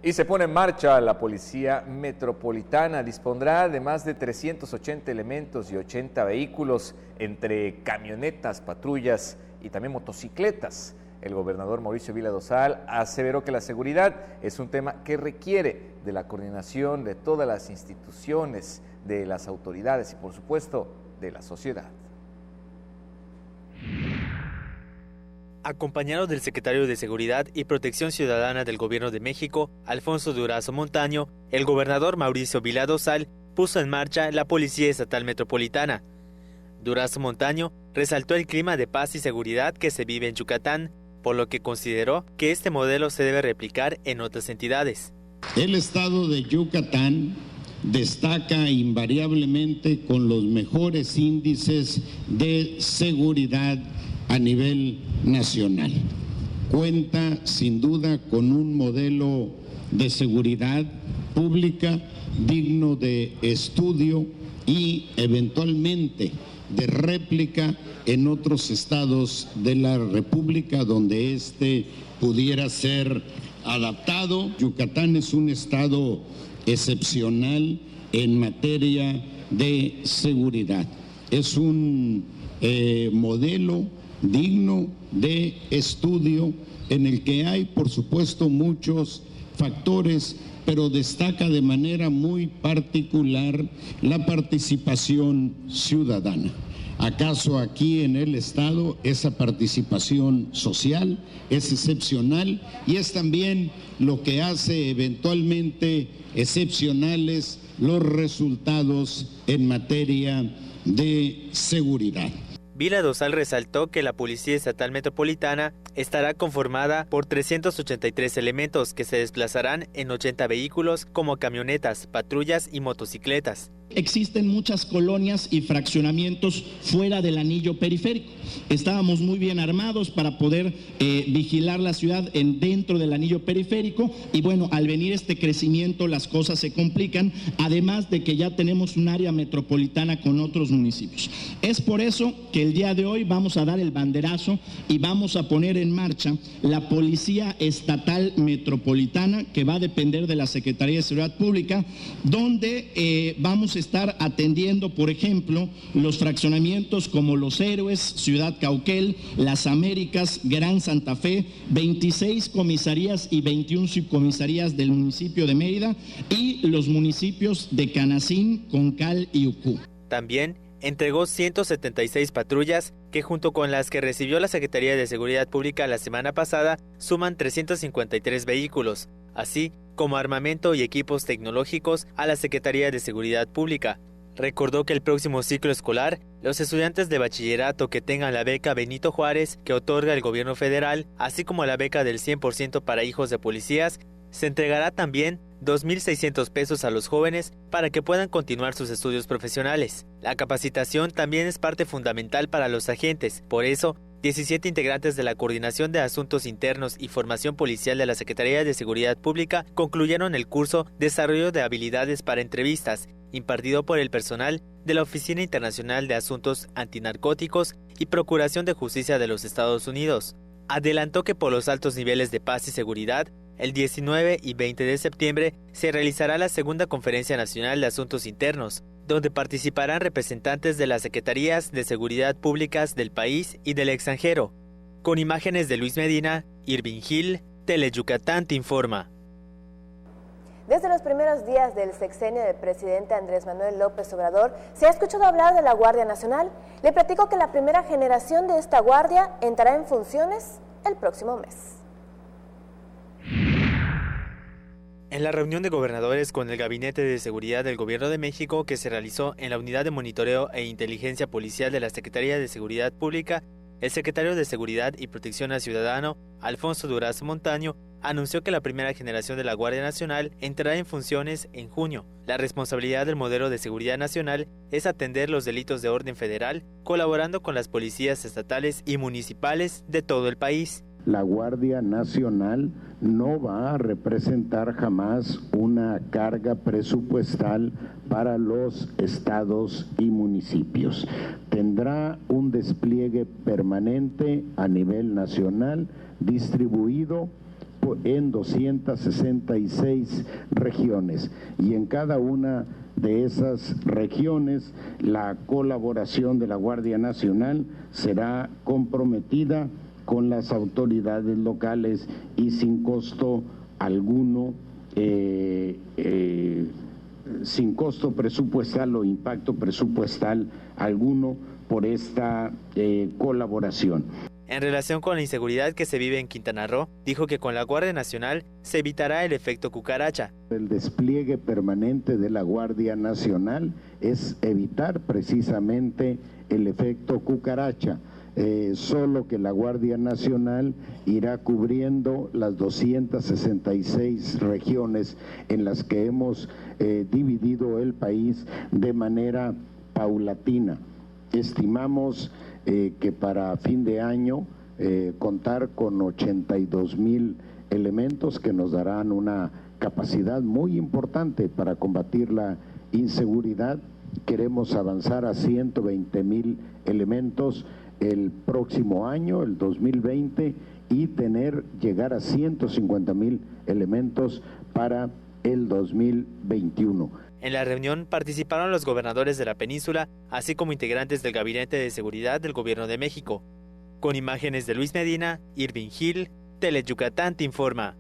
Y se pone en marcha la Policía Metropolitana. Dispondrá de más de 380 elementos y 80 vehículos, entre camionetas, patrullas y también motocicletas. El gobernador Mauricio Vila Dosal aseveró que la seguridad es un tema que requiere de la coordinación de todas las instituciones, de las autoridades y, por supuesto, de la sociedad. Acompañado del secretario de Seguridad y Protección Ciudadana del Gobierno de México, Alfonso Durazo Montaño, el gobernador Mauricio Vila Dosal puso en marcha la Policía Estatal Metropolitana. Durazo Montaño resaltó el clima de paz y seguridad que se vive en Yucatán, por lo que consideró que este modelo se debe replicar en otras entidades. El estado de Yucatán destaca invariablemente con los mejores índices de seguridad a nivel nacional. Cuenta sin duda con un modelo de seguridad pública digno de estudio y eventualmente de réplica en otros estados de la República donde este pudiera ser adaptado. Yucatán es un estado excepcional en materia de seguridad. Es un modelo digno de estudio en el que hay, por supuesto, muchos factores, pero destaca de manera muy particular la participación ciudadana. ¿Acaso aquí en el Estado esa participación social es excepcional? Y es también lo que hace eventualmente excepcionales los resultados en materia de seguridad. Vila Dosal resaltó que la Policía Estatal Metropolitana estará conformada por 383 elementos que se desplazarán en 80 vehículos como camionetas, patrullas y motocicletas. Existen muchas colonias y fraccionamientos fuera del anillo periférico. Estábamos muy bien armados para poder vigilar la ciudad dentro del anillo periférico y bueno, al venir este crecimiento las cosas se complican, además de que ya tenemos un área metropolitana con otros municipios. Es por eso que el día de hoy vamos a dar el banderazo y vamos a poner en marcha la Policía Estatal Metropolitana, que va a depender de la Secretaría de Seguridad Pública, donde vamos a estar atendiendo, por ejemplo, los fraccionamientos como Los Héroes, Ciudad Cauquel, Las Américas, Gran Santa Fe, 26 comisarías y 21 subcomisarías del municipio de Mérida y los municipios de Canacín, Concal y Ucú. También entregó 176 patrullas que, junto con las que recibió la Secretaría de Seguridad Pública la semana pasada, suman 353 vehículos, así como armamento y equipos tecnológicos a la Secretaría de Seguridad Pública. Recordó que el próximo ciclo escolar, los estudiantes de bachillerato que tengan la beca Benito Juárez que otorga el gobierno federal, así como la beca del 100% para hijos de policías, se entregará también 2.600 pesos a los jóvenes para que puedan continuar sus estudios profesionales. La capacitación también es parte fundamental para los agentes, por eso 17 integrantes de la Coordinación de Asuntos Internos y Formación Policial de la Secretaría de Seguridad Pública concluyeron el curso Desarrollo de Habilidades para Entrevistas, impartido por el personal de la Oficina Internacional de Asuntos Antinarcóticos y Procuración de Justicia de los Estados Unidos. Adelantó que por los altos niveles de paz y seguridad, el 19 y 20 de septiembre se realizará la segunda Conferencia Nacional de Asuntos Internos, donde participarán representantes de las Secretarías de Seguridad Públicas del país y del extranjero. Con imágenes de Luis Medina, Irving Gil, Teleyucatán te informa. Desde los primeros días del sexenio del presidente Andrés Manuel López Obrador, se ha escuchado hablar de la Guardia Nacional. Le platico que la primera generación de esta guardia entrará en funciones el próximo mes. En la reunión de gobernadores con el Gabinete de Seguridad del Gobierno de México que se realizó en la Unidad de Monitoreo e Inteligencia Policial de la Secretaría de Seguridad Pública, el secretario de Seguridad y Protección al Ciudadano, Alfonso Durazo Montaño, anunció que la primera generación de la Guardia Nacional entrará en funciones en junio. La responsabilidad del modelo de seguridad nacional es atender los delitos de orden federal, colaborando con las policías estatales y municipales de todo el país. La Guardia Nacional no va a representar jamás una carga presupuestal para los estados y municipios. Tendrá un despliegue permanente a nivel nacional, distribuido en 266 regiones, y en cada una de esas regiones la colaboración de la Guardia Nacional será comprometida con las autoridades locales y sin costo alguno, sin costo presupuestal o impacto presupuestal alguno por esta colaboración. En relación con la inseguridad que se vive en Quintana Roo, dijo que con la Guardia Nacional se evitará el efecto cucaracha. El despliegue permanente de la Guardia Nacional es evitar precisamente el efecto cucaracha. Solo que la Guardia Nacional irá cubriendo las 266 regiones en las que hemos dividido el país de manera paulatina. Estimamos que para fin de año contar con 82,000 elementos que nos darán una capacidad muy importante para combatir la inseguridad. Queremos avanzar a 120,000 elementos el próximo año, el 2020, y llegar a 150,000 elementos para el 2021. En la reunión participaron los gobernadores de la península, así como integrantes del Gabinete de Seguridad del Gobierno de México. Con imágenes de Luis Medina, Irving Gil, Teleyucatán te informa.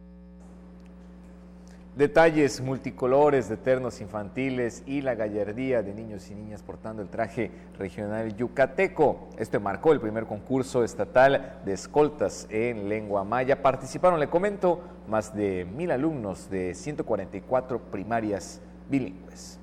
Detalles multicolores de ternos infantiles y la gallardía de niños y niñas portando el traje regional yucateco. Esto marcó el primer concurso estatal de escoltas en lengua maya. Participaron, le comento, más de 1,000 alumnos de 144 primarias bilingües.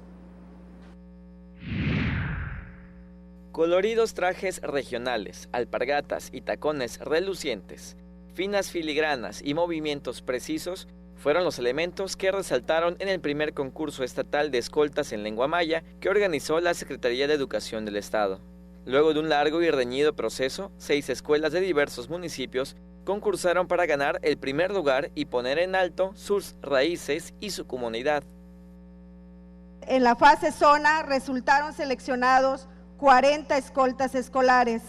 Coloridos trajes regionales, alpargatas y tacones relucientes, finas filigranas y movimientos precisos fueron los elementos que resaltaron en el primer concurso estatal de escoltas en lengua maya que organizó la Secretaría de Educación del Estado. Luego de un largo y reñido proceso, 6 escuelas de diversos municipios concursaron para ganar el primer lugar y poner en alto sus raíces y su comunidad. En la fase zona resultaron seleccionados 40 escoltas escolares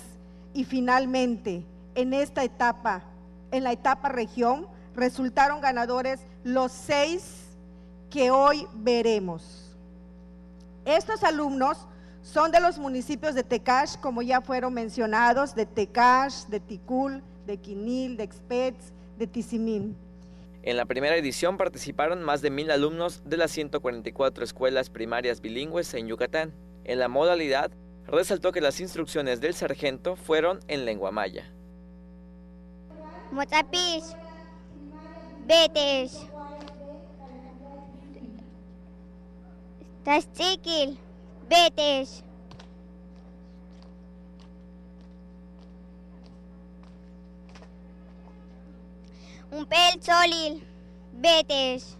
y finalmente en esta etapa, en la etapa región, resultaron ganadores los 6 que hoy veremos. Estos alumnos son de los municipios de Tecash, como ya fueron mencionados, de Tecash, de Ticul, de Quinil, de Expets, de Tizimín. En la primera edición participaron más de 1,000 alumnos de las 144 escuelas primarias bilingües en Yucatán. En la modalidad, resaltó que las instrucciones del sargento fueron en lengua maya. Motapis, Betes, Tastikil, Betes. Un pel solil, Betes.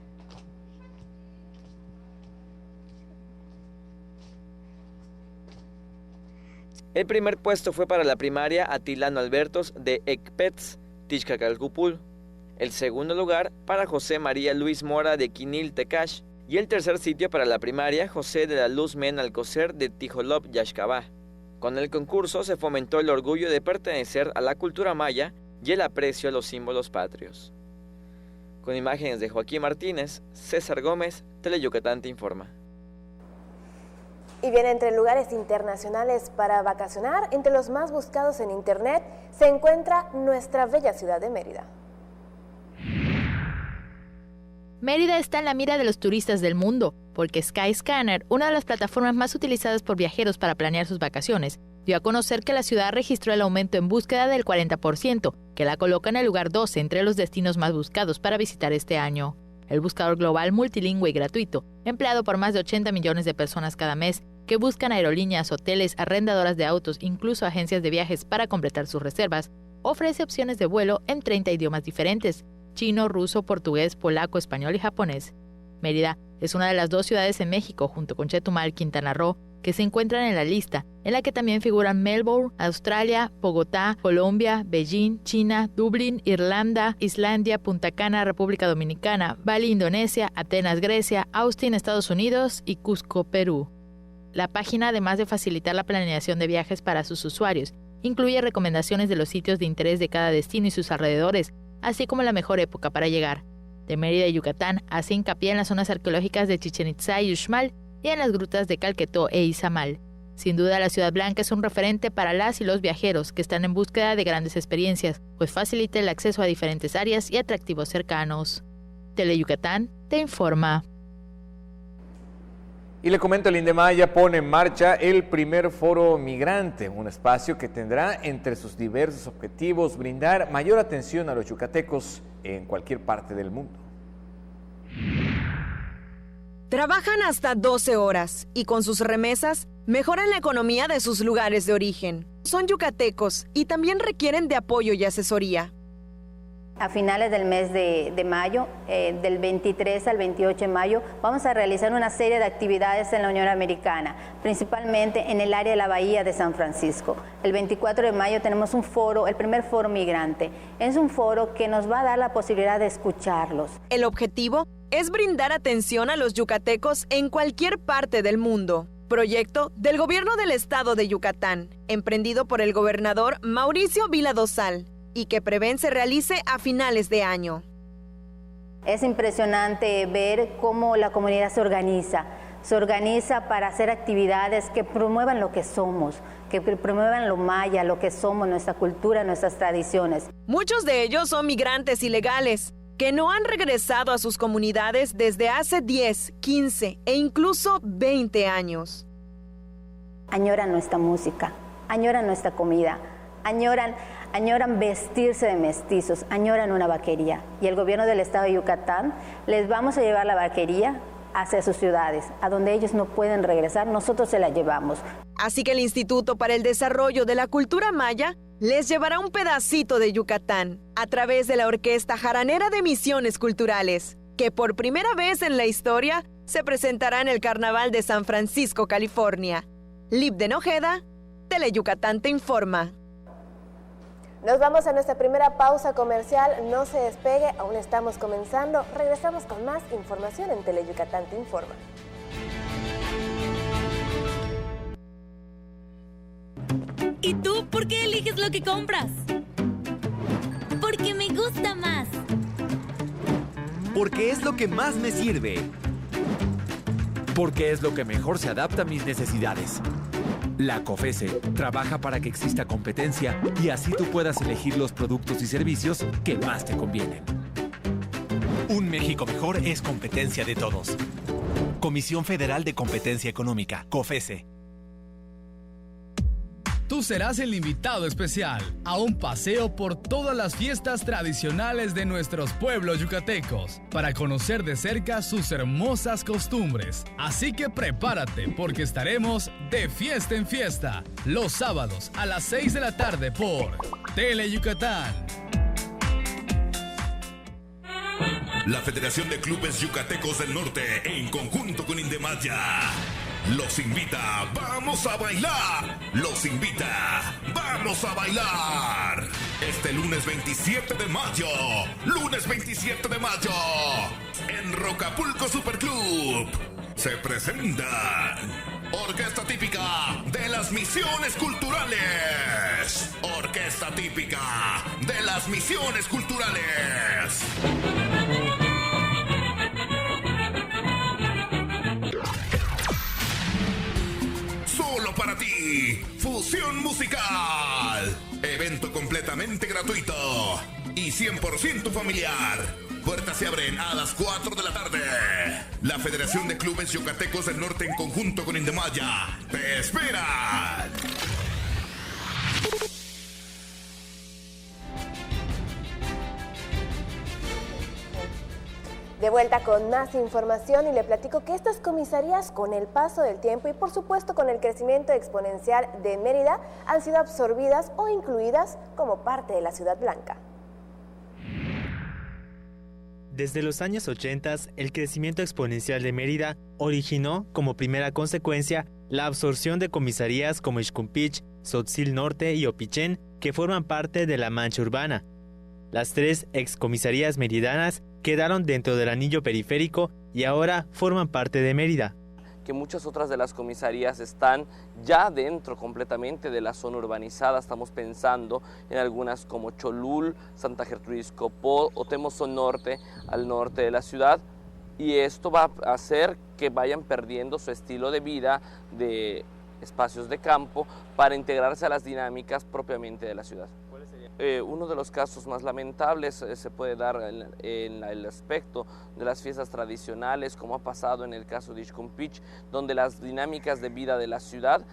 El primer puesto fue para la primaria Atilano Albertos de Ecpets, Tixcacalcupul. El segundo lugar para José María Luis Mora de Quinil, Tecash. Y el tercer sitio para la primaria José de la Luz Men Alcocer de Tijolop, Yaxcabá. Con el concurso se fomentó el orgullo de pertenecer a la cultura maya y el aprecio a los símbolos patrios. Con imágenes de Joaquín Martínez, César Gómez, Teleyucatán te informa. Y bien, entre lugares internacionales para vacacionar, entre los más buscados en internet, se encuentra nuestra bella ciudad de Mérida. Mérida está en la mira de los turistas del mundo, porque Skyscanner, una de las plataformas más utilizadas por viajeros para planear sus vacaciones, dio a conocer que la ciudad registró el aumento en búsqueda del 40%, que la coloca en el lugar 12 entre los destinos más buscados para visitar este año. El buscador global multilingüe y gratuito, empleado por más de 80 millones de personas cada mes, que buscan aerolíneas, hoteles, arrendadoras de autos, incluso agencias de viajes para completar sus reservas, ofrece opciones de vuelo en 30 idiomas diferentes: chino, ruso, portugués, polaco, español y japonés. Mérida es una de las 2 ciudades en México, junto con Chetumal, Quintana Roo, que se encuentran en la lista, en la que también figuran Melbourne, Australia, Bogotá, Colombia, Beijing, China, Dublín, Irlanda, Islandia, Punta Cana, República Dominicana, Bali, Indonesia, Atenas, Grecia, Austin, Estados Unidos y Cusco, Perú. La página, además de facilitar la planeación de viajes para sus usuarios, incluye recomendaciones de los sitios de interés de cada destino y sus alrededores, así como la mejor época para llegar. De Mérida y Yucatán hace hincapié en las zonas arqueológicas de Chichén Itzá y Uxmal y en las grutas de Calquetó e Izamal. Sin duda, la Ciudad Blanca es un referente para las y los viajeros que están en búsqueda de grandes experiencias, pues facilita el acceso a diferentes áreas y atractivos cercanos. Teleyucatán te informa. Y le comento, el Indemaya pone en marcha el primer foro migrante, un espacio que tendrá entre sus diversos objetivos brindar mayor atención a los yucatecos en cualquier parte del mundo. Trabajan hasta 12 horas y con sus remesas mejoran la economía de sus lugares de origen. Son yucatecos y también requieren de apoyo y asesoría. A finales del mes de mayo, del 23 al 28 de mayo, vamos a realizar una serie de actividades en la Unión Americana, principalmente en el área de la Bahía de San Francisco. El 24 de mayo tenemos un foro, el primer foro migrante. Es un foro que nos va a dar la posibilidad de escucharlos. El objetivo es brindar atención a los yucatecos en cualquier parte del mundo. Proyecto del Gobierno del Estado de Yucatán, emprendido por el gobernador Mauricio Vila Dosal, y que prevén se realice a finales de año. Es impresionante ver cómo la comunidad se organiza para hacer actividades que promuevan lo que somos, que promuevan lo maya, lo que somos, nuestra cultura, nuestras tradiciones. Muchos de ellos son migrantes ilegales, que no han regresado a sus comunidades desde hace 10, 15 e incluso 20 años. Añoran nuestra música, añoran nuestra comida, añoran vestirse de mestizos, añoran una vaquería. Y el gobierno del estado de Yucatán les vamos a llevar la vaquería hacia sus ciudades, a donde ellos no pueden regresar, nosotros se la llevamos. Así que el Instituto para el Desarrollo de la Cultura Maya les llevará un pedacito de Yucatán a través de la Orquesta Jaranera de Misiones Culturales, que por primera vez en la historia se presentará en el Carnaval de San Francisco, California. Libden Ojeda, Teleyucatán te informa. Nos vamos a nuestra primera pausa comercial, no se despegue, aún estamos comenzando. Regresamos con más información en Teleyucatán te informa. ¿Y tú por qué eliges lo que compras? Porque me gusta más. Porque es lo que más me sirve. Porque es lo que mejor se adapta a mis necesidades. La COFESE trabaja para que exista competencia y así tú puedas elegir los productos y servicios que más te convienen. Un México mejor es competencia de todos. Comisión Federal de Competencia Económica, COFESE. Tú serás el invitado especial a un paseo por todas las fiestas tradicionales de nuestros pueblos yucatecos para conocer de cerca sus hermosas costumbres. Así que prepárate porque estaremos de fiesta en fiesta los sábados a las 6 de la tarde por Teleyucatán. La Federación de Clubes Yucatecos del Norte, en conjunto con Indemaya, los invita, ¡vamos a bailar! Los invita, ¡vamos a bailar! Este lunes 27 de mayo, en Rocapulco Superclub, se presentan Orquesta Típica de las Misiones Culturales. Orquesta Típica de las Misiones Culturales. Solo para ti, Fusión Musical. Evento completamente gratuito y 100% familiar. Puertas se abren a las 4 de la tarde. La Federación de Clubes Yucatecos del Norte en conjunto con Indemaya te esperan. De vuelta con más información y le platico que estas comisarías, con el paso del tiempo y por supuesto con el crecimiento exponencial de Mérida, han sido absorbidas o incluidas como parte de la Ciudad Blanca. Desde los años 80, el crecimiento exponencial de Mérida originó, como primera consecuencia, la absorción de comisarías como Ixcumpich, Tzotzil Norte y Opichén, que forman parte de la mancha urbana. Las tres excomisarías meridanas quedaron dentro del anillo periférico y ahora forman parte de Mérida. que muchas otras de las comisarías están ya dentro completamente de la zona urbanizada. Estamos pensando en algunas como Cholul, Santa Gertrudis Copó o Temozón Norte, al norte de la ciudad, y esto va a hacer que vayan perdiendo su estilo de vida de espacios de campo para integrarse a las dinámicas propiamente de la ciudad. Uno de los casos más lamentables se puede dar en el aspecto de las fiestas tradicionales, como ha pasado en el caso de Ixcumpich, donde las dinámicas de vida de la ciudad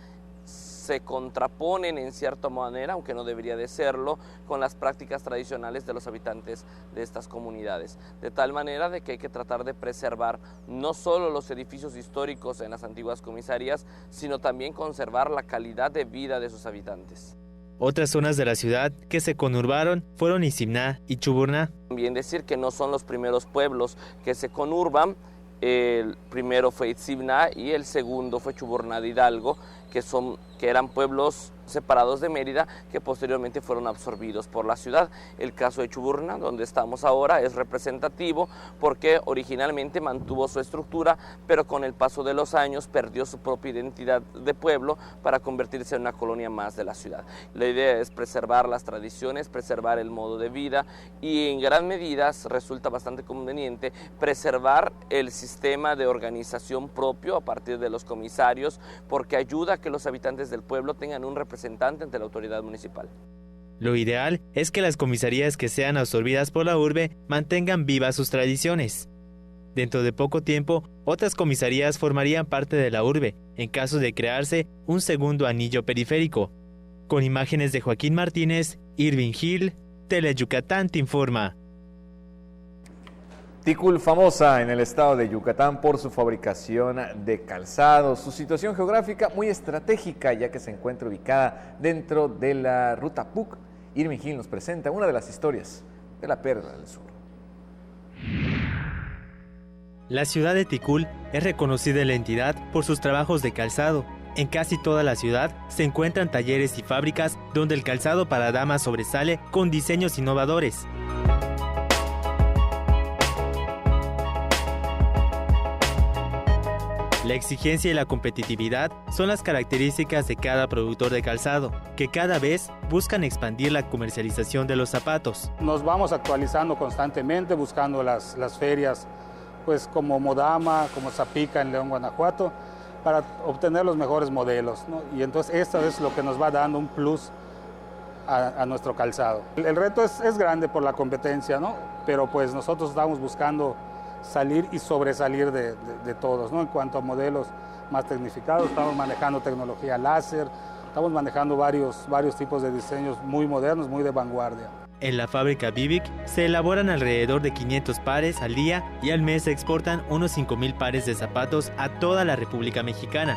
se contraponen en cierta manera, aunque no debería de serlo, con las prácticas tradicionales de los habitantes de estas comunidades. De tal manera de que hay que tratar de preservar no solo los edificios históricos en las antiguas comisarías, sino también conservar la calidad de vida de sus habitantes. Otras zonas de la ciudad que se conurbaron fueron Isimná y Chuburná. También decir que no son los primeros pueblos que se conurban. El primero fue Isimná y el segundo fue Chuburná de Hidalgo, que eran pueblos separados de Mérida que posteriormente fueron absorbidos por la ciudad. El caso de Chuburná, donde estamos ahora, es representativo porque originalmente mantuvo su estructura, pero con el paso de los años perdió su propia identidad de pueblo para convertirse en una colonia más de la ciudad. La idea es preservar las tradiciones, preservar el modo de vida y en gran medida resulta bastante conveniente preservar el sistema de organización propio a partir de los comisarios, porque ayuda a que los habitantes del pueblo tengan un representante ante la autoridad municipal. Lo ideal es que las comisarías que sean absorbidas por la urbe mantengan vivas sus tradiciones. Dentro de poco tiempo, otras comisarías formarían parte de la urbe, en caso de crearse un segundo anillo periférico. Con imágenes de Joaquín Martínez, Irving Hill, Teleyucatán te informa. Ticul, famosa en el estado de Yucatán por su fabricación de calzado, su situación geográfica muy estratégica ya que se encuentra ubicada dentro de la ruta PUC. Irving Hill nos presenta una de las historias de la Perla del Sur. La ciudad de Ticul es reconocida en la entidad por sus trabajos de calzado. En casi toda la ciudad se encuentran talleres y fábricas donde el calzado para damas sobresale con diseños innovadores. La exigencia y la competitividad son las características de cada productor de calzado, que cada vez buscan expandir la comercialización de los zapatos. Nos vamos actualizando constantemente, buscando las ferias, pues como Modama, como Zapica en León, Guanajuato, para obtener los mejores modelos, ¿no? Y entonces esto es lo que nos va dando un plus a nuestro calzado. El reto es grande por la competencia, ¿no? Pero pues nosotros estamos buscando salir y sobresalir de todos, ¿no? En cuanto a modelos más tecnificados, estamos manejando tecnología láser, estamos manejando varios tipos de diseños muy modernos, muy de vanguardia. En la fábrica Vivic se elaboran alrededor de 500 pares al día y al mes se exportan unos 5,000 pares de zapatos a toda la República Mexicana.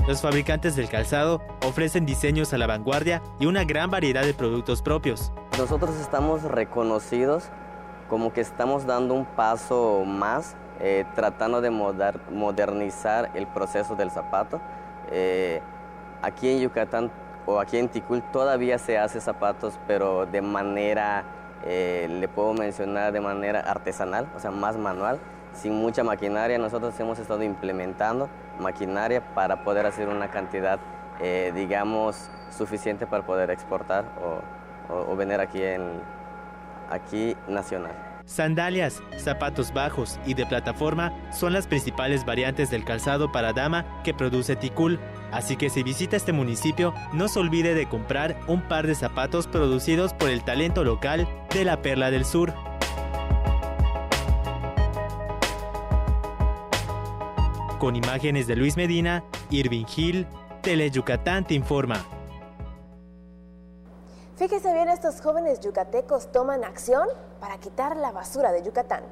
Los fabricantes del calzado ofrecen diseños a la vanguardia y una gran variedad de productos propios. Nosotros estamos reconocidos como que estamos dando un paso más, tratando de modernizar el proceso del zapato. Aquí en Yucatán o aquí en Ticul todavía se hace zapatos, pero de manera, le puedo mencionar, de manera artesanal, o sea, más manual, sin mucha maquinaria. Nosotros hemos estado implementando maquinaria para poder hacer una cantidad, digamos, suficiente para poder exportar o vender aquí nacional. Sandalias, zapatos bajos y de plataforma son las principales variantes del calzado para dama que produce Ticul. Así que si visita este municipio, no se olvide de comprar un par de zapatos producidos por el talento local de la Perla del Sur. Con imágenes de Luis Medina, Irving Hill, Teleyucatán te informa. Fíjese bien, estos jóvenes yucatecos toman acción para quitar la basura de Yucatán.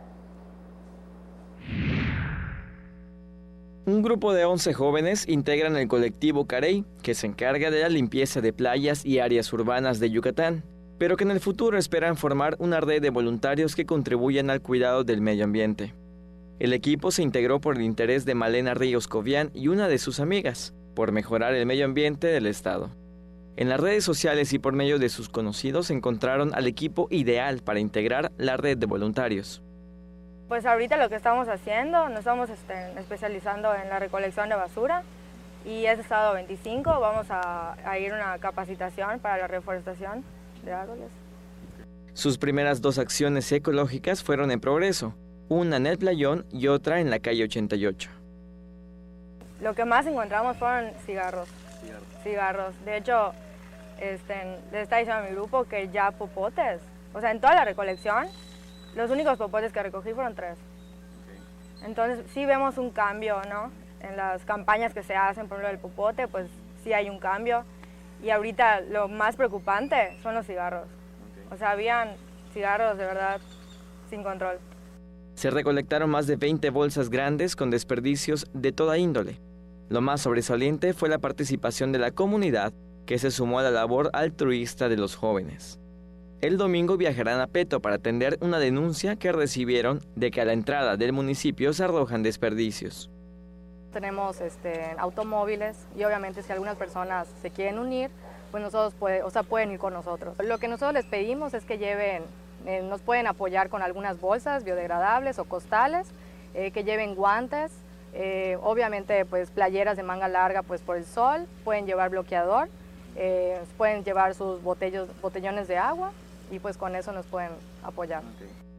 Un grupo de 11 jóvenes integran el colectivo Carey, que se encarga de la limpieza de playas y áreas urbanas de Yucatán, pero que en el futuro esperan formar una red de voluntarios que contribuyan al cuidado del medio ambiente. El equipo se integró por el interés de Malena Ríos Cobian y una de sus amigas, por mejorar el medio ambiente del estado. En las redes sociales y por medio de sus conocidos encontraron al equipo ideal para integrar la red de voluntarios. Pues ahorita lo que estamos haciendo, nos estamos especializando en la recolección de basura y este sábado 25 vamos a ir a una capacitación para la reforestación de árboles. Sus primeras 2 acciones ecológicas fueron en Progreso, una en el Playón y otra en la calle 88. Lo que más encontramos fueron cigarros. De hecho, les está diciendo a mi grupo que ya popotes, o sea, en toda la recolección, los únicos popotes que recogí fueron 3. Entonces sí vemos un cambio, ¿no? En las campañas que se hacen, por ejemplo, del popote, pues sí hay un cambio. Y ahorita lo más preocupante son los cigarros. O sea, habían cigarros de verdad sin control. Se recolectaron más de 20 bolsas grandes con desperdicios de toda índole. Lo más sobresaliente fue la participación de la comunidad que se sumó a la labor altruista de los jóvenes. El domingo viajarán a Peto para atender una denuncia que recibieron de que a la entrada del municipio se arrojan desperdicios. Tenemos automóviles y obviamente si algunas personas se quieren unir, pues nosotros pueden ir con nosotros. Lo que nosotros les pedimos es que lleven, nos pueden apoyar con algunas bolsas biodegradables o costales, que lleven guantes, obviamente pues playeras de manga larga pues por el sol, pueden llevar bloqueador, pueden llevar sus botellones de agua y pues con eso nos pueden apoyar.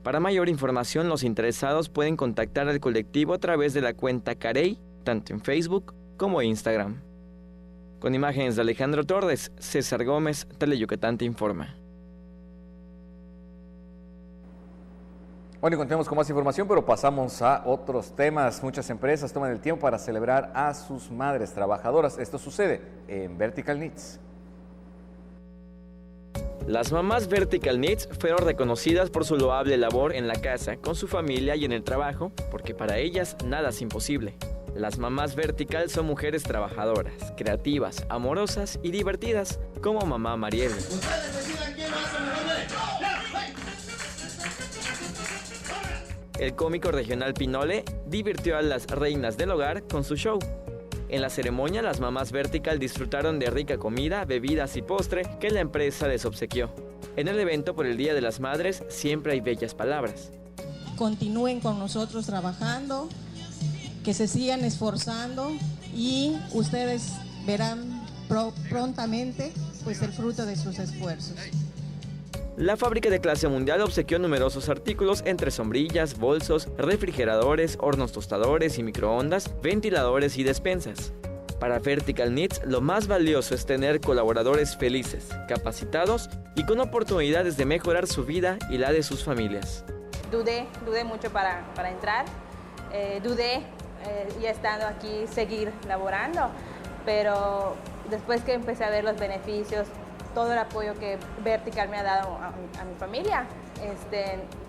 Para mayor información, los interesados pueden contactar al colectivo a través de la cuenta Carey, tanto en Facebook como Instagram. Con imágenes de Alejandro Torres, César Gómez, Teleyucatán te informa. Bueno, y continuamos con más información, pero pasamos a otros temas. Muchas empresas toman el tiempo para celebrar a sus madres trabajadoras. Esto sucede en Vertical Knits. Las mamás Vertical Knits fueron reconocidas por su loable labor en la casa, con su familia y en el trabajo, porque para ellas nada es imposible. Las mamás Vertical son mujeres trabajadoras, creativas, amorosas y divertidas, como mamá Mariel. El cómico regional Pinole divirtió a las reinas del hogar con su show. En la ceremonia, las mamás Vertical disfrutaron de rica comida, bebidas y postre que la empresa les obsequió. En el evento por el Día de las Madres siempre hay bellas palabras. Continúen con nosotros trabajando, que se sigan esforzando y ustedes verán prontamente pues el fruto de sus esfuerzos. La fábrica de clase mundial obsequió numerosos artículos entre sombrillas, bolsos, refrigeradores, hornos tostadores y microondas, ventiladores y despensas. Para Vertical Knits, lo más valioso es tener colaboradores felices, capacitados y con oportunidades de mejorar su vida y la de sus familias. Dudé mucho para entrar, dudé ya estando aquí seguir laborando, pero después que empecé a ver los beneficios, todo el apoyo que Vertical me ha dado a mi familia,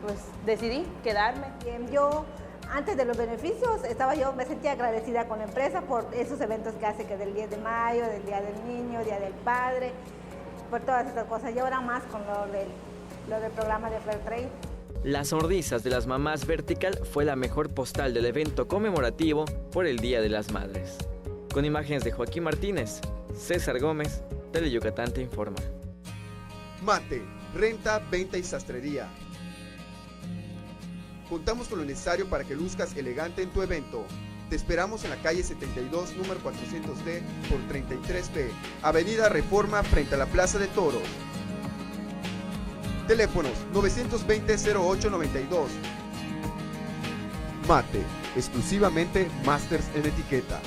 pues decidí quedarme. Yo, antes de los beneficios, me sentía agradecida con la empresa por esos eventos que hace, que del 10 de mayo, del Día del Niño, Día del Padre, por todas estas cosas. Y ahora más con lo del programa de Fair Trade. Las sonrisas de las mamás Vertical fue la mejor postal del evento conmemorativo por el Día de las Madres. Con imágenes de Joaquín Martínez, César Gómez, Teleyucatán te informa. Mate, renta, venta y sastrería. Contamos con lo necesario para que luzcas elegante en tu evento. Te esperamos en la calle 72, número 400D por 33B, Avenida Reforma, frente a la Plaza de Toros. Teléfonos 920-0892. Mate, exclusivamente Masters en etiqueta.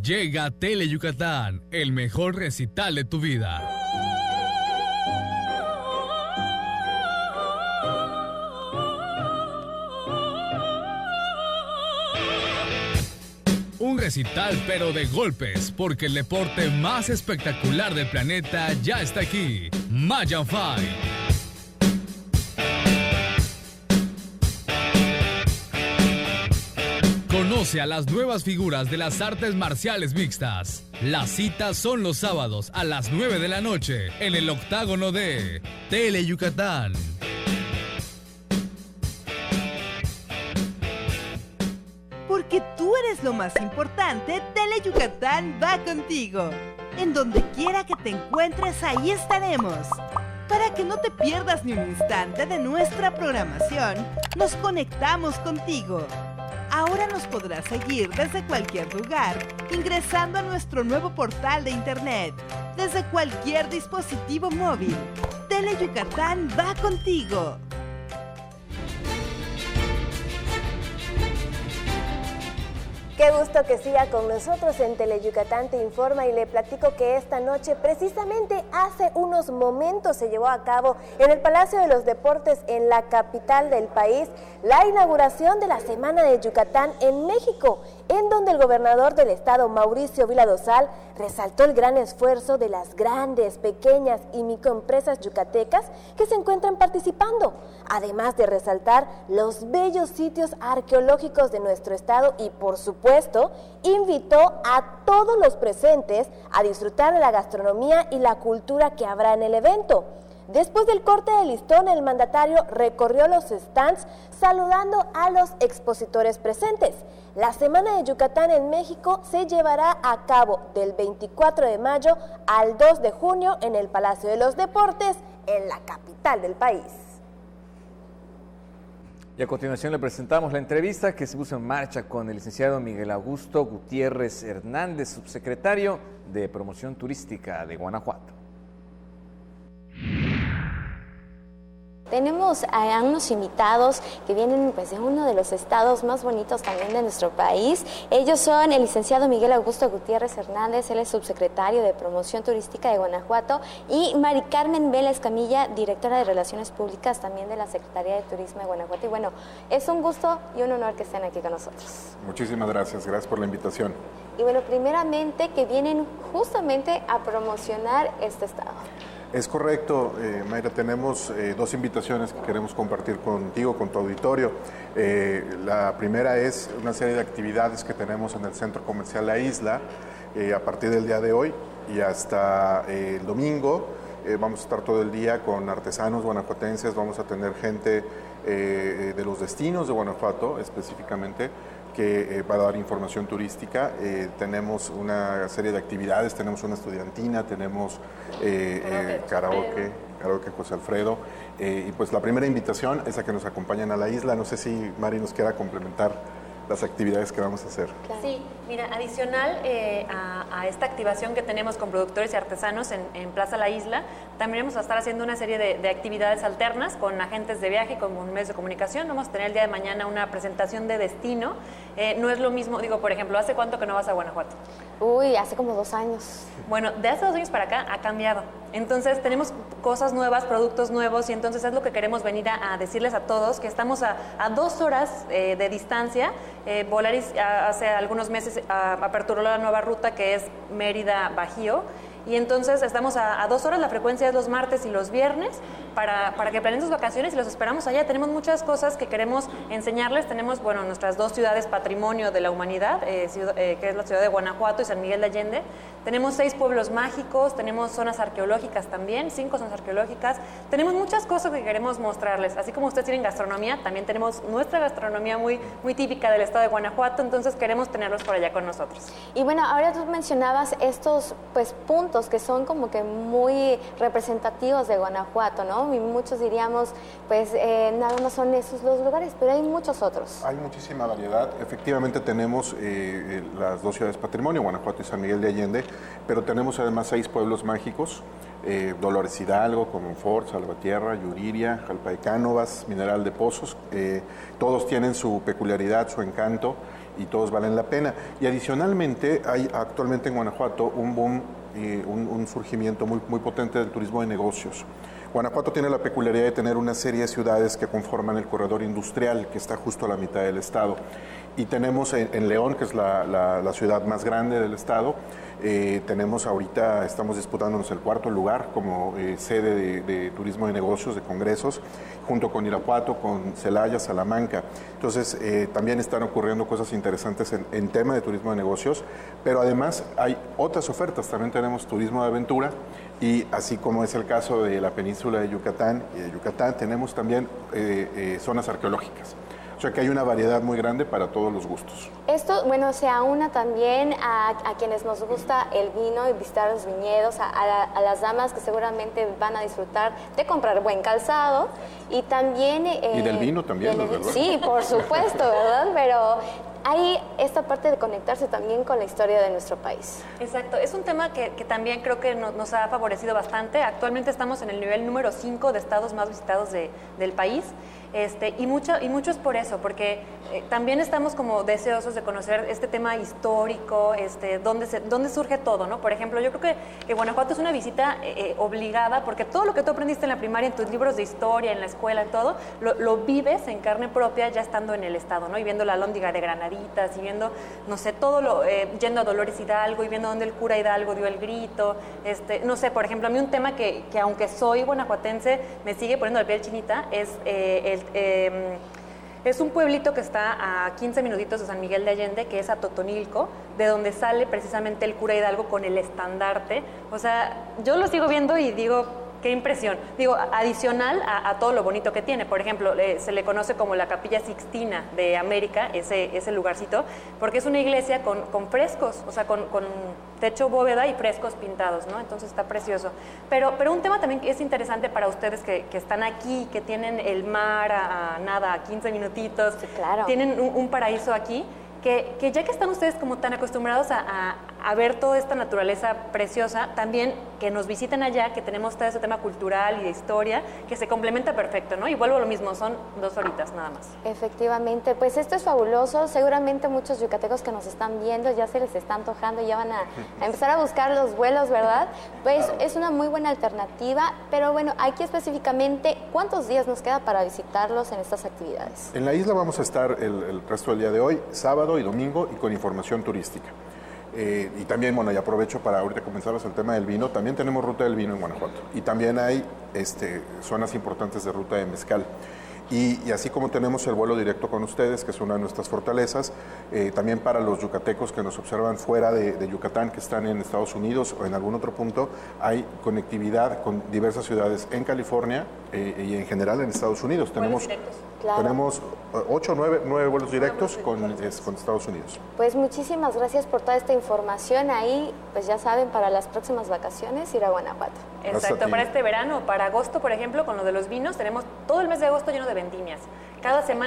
Llega Teleyucatán, el mejor recital de tu vida. Un recital pero de golpes, porque el deporte más espectacular del planeta ya está aquí. Mayan Fight. Conoce a las nuevas figuras de las artes marciales mixtas. Las citas son los sábados a las 9 de la noche en el octágono de Teleyucatán. Porque tú eres lo más importante, Tele Yucatán va contigo. En donde quiera que te encuentres, ahí estaremos. Para que no te pierdas ni un instante de nuestra programación, nos conectamos contigo. Ahora nos podrás seguir desde cualquier lugar, ingresando a nuestro nuevo portal de internet, desde cualquier dispositivo móvil. Tele Yucatán va contigo. Qué gusto que siga con nosotros en Teleyucatán Te Informa, y le platico que esta noche, precisamente hace unos momentos, se llevó a cabo en el Palacio de los Deportes en la capital del país la inauguración de la Semana de Yucatán en México, en donde el gobernador del estado, Mauricio Vila Dosal, resaltó el gran esfuerzo de las grandes, pequeñas y microempresas yucatecas que se encuentran participando, además de resaltar los bellos sitios arqueológicos de nuestro estado y, por supuesto, invitó a todos los presentes a disfrutar de la gastronomía y la cultura que habrá en el evento. Después del corte de listón, el mandatario recorrió los stands saludando a los expositores presentes. La Semana de Yucatán en México se llevará a cabo del 24 de mayo al 2 de junio en el Palacio de los Deportes, en la capital del país. Y a continuación le presentamos la entrevista que se puso en marcha con el licenciado Miguel Augusto Gutiérrez Hernández, subsecretario de Promoción Turística de Guanajuato. Tenemos a unos invitados que vienen pues, de uno de los estados más bonitos también de nuestro país. Ellos son el licenciado Miguel Augusto Gutiérrez Hernández, él es subsecretario de Promoción Turística de Guanajuato, y Mari Carmen Vela Escamilla, directora de Relaciones Públicas también de la Secretaría de Turismo de Guanajuato. Y bueno, es un gusto y un honor que estén aquí con nosotros. Muchísimas gracias por la invitación. Y bueno, primeramente que vienen justamente a promocionar este estado. Es correcto, Mayra, tenemos dos invitaciones que queremos compartir contigo, con tu auditorio. La primera es una serie de actividades que tenemos en el Centro Comercial La Isla a partir del día de hoy y hasta el domingo. Vamos a estar todo el día con artesanos guanajuatenses, vamos a tener gente de los destinos de Guanajuato específicamente, que va a dar información turística. Tenemos una serie de actividades, tenemos una estudiantina, tenemos karaoke José Alfredo, y pues la primera invitación es a que nos acompañen a la isla. No sé si Mari nos quiera complementar las actividades que vamos a hacer. Sí, mira, adicional a esta activación que tenemos con productores y artesanos en Plaza La Isla, también vamos a estar haciendo una serie de actividades alternas con agentes de viaje y con medios de comunicación. Vamos a tener el día de mañana una presentación de destino. No es lo mismo, digo, por ejemplo, ¿hace cuánto que no vas a Guanajuato? Uy, hace como 2 años. Bueno, de hace 2 años para acá ha cambiado. Entonces tenemos cosas nuevas, productos nuevos, y entonces es lo que queremos venir a decirles a todos, que estamos a 2 horas de distancia. Volaris hace algunos meses aperturó la nueva ruta que es Mérida-Bajío, y entonces estamos a 2 horas, la frecuencia es los martes y los viernes, para que planeen sus vacaciones, y los esperamos allá. Tenemos muchas cosas que queremos enseñarles. Tenemos, bueno, nuestras 2 ciudades patrimonio de la humanidad, que es la ciudad de Guanajuato y San Miguel de Allende. Tenemos 6 pueblos mágicos, tenemos zonas arqueológicas también, 5 zonas arqueológicas. Tenemos muchas cosas que queremos mostrarles. Así como ustedes tienen gastronomía, también tenemos nuestra gastronomía muy típica del estado de Guanajuato, entonces queremos tenerlos por allá con nosotros. Y bueno, ahora tú mencionabas estos puntos que son como que muy representativos de Guanajuato, ¿no? Y muchos diríamos, nada más son esos los lugares, pero hay muchos otros. Hay muchísima variedad. Efectivamente tenemos las 2 ciudades patrimonio, Guanajuato y San Miguel de Allende, pero tenemos además 6 pueblos mágicos, Dolores Hidalgo, Comonfort, Salvatierra, Yuriria, Jalpa de Cánovas, Mineral de Pozos. Todos tienen su peculiaridad, su encanto, y todos valen la pena. Y adicionalmente hay actualmente en Guanajuato un boom, un surgimiento muy potente del turismo de negocios. Guanajuato tiene la peculiaridad de tener una serie de ciudades que conforman el corredor industrial, que está justo a la mitad del estado. Y tenemos en León, que es la ciudad más grande del estado, estamos disputándonos el 4º lugar como sede de turismo de negocios, de congresos, junto con Irapuato, con Celaya, Salamanca. Entonces, también están ocurriendo cosas interesantes en tema de turismo de negocios, pero además hay otras ofertas. También tenemos turismo de aventura, y así como es el caso de la península de Yucatán y de Yucatán, tenemos también zonas arqueológicas. sea que hay una variedad muy grande para todos los gustos. Esto, bueno, se aúna también a quienes nos gusta el vino y visitar los viñedos, a las damas que seguramente van a disfrutar de comprar buen calzado y también... y del vino también, ¿verdad? Sí, por supuesto, ¿verdad? Pero hay esta parte de conectarse también con la historia de nuestro país. Exacto, es un tema que también creo que nos ha favorecido bastante. Actualmente estamos en el nivel número 5 de estados más visitados del país. Y mucho es por eso, porque también estamos como deseosos de conocer este tema histórico, dónde surge todo, ¿no? Por ejemplo, yo creo que Guanajuato es una visita obligada, porque todo lo que tú aprendiste en la primaria, en tus libros de historia, en la escuela, en todo, lo vives en carne propia ya estando en el estado, ¿no? Y viendo la Alhóndiga de Granaditas, y viendo, no sé, todo yendo a Dolores Hidalgo, y viendo dónde el cura Hidalgo dio el grito, no sé, por ejemplo, a mí un tema que aunque soy guanajuatense, me sigue poniendo la piel chinita, es un pueblito que está a 15 minutitos de San Miguel de Allende, que es Atotonilco, de donde sale precisamente el cura Hidalgo con el estandarte. O sea, yo lo sigo viendo y digo, qué impresión. Digo, adicional a todo lo bonito que tiene. Por ejemplo, se le conoce como la Capilla Sixtina de América, ese lugarcito, porque es una iglesia con frescos, o sea, con techo, bóveda y frescos pintados, ¿no? Entonces está precioso. Pero un tema también que es interesante para ustedes que están aquí, que tienen el mar a 15 minutitos, sí, claro. Tienen un paraíso aquí, que ya que están ustedes como tan acostumbrados a ver toda esta naturaleza preciosa, también que nos visiten allá, que tenemos todo ese tema cultural y de historia, que se complementa perfecto, ¿no? Y vuelvo a lo mismo, son 2 horitas nada más. Efectivamente, pues esto es fabuloso. Seguramente muchos yucatecos que nos están viendo ya se les está antojando, ya van a empezar a buscar los vuelos, ¿verdad? Pues es una muy buena alternativa, pero bueno, aquí específicamente, ¿cuántos días nos queda para visitarlos en estas actividades? En la isla vamos a estar el resto del día de hoy, sábado y domingo, y con información turística. Y también, bueno, y aprovecho para ahorita comenzarles el tema del vino, también tenemos ruta del vino en Guanajuato y también hay zonas importantes de ruta de mezcal. Y así como tenemos el vuelo directo con ustedes, que es una de nuestras fortalezas, también para los yucatecos que nos observan fuera de Yucatán, que están en Estados Unidos o en algún otro punto, hay conectividad con diversas ciudades en California y en general en Estados Unidos. Tenemos 8 o 9 vuelos directos con Estados Unidos. Pues muchísimas gracias por toda esta información. Ahí, pues ya saben, para las próximas vacaciones ir a Guanajuato. Exacto, para este verano, para agosto, por ejemplo, con lo de los vinos, tenemos todo el mes de agosto lleno de vendimias. Cada fin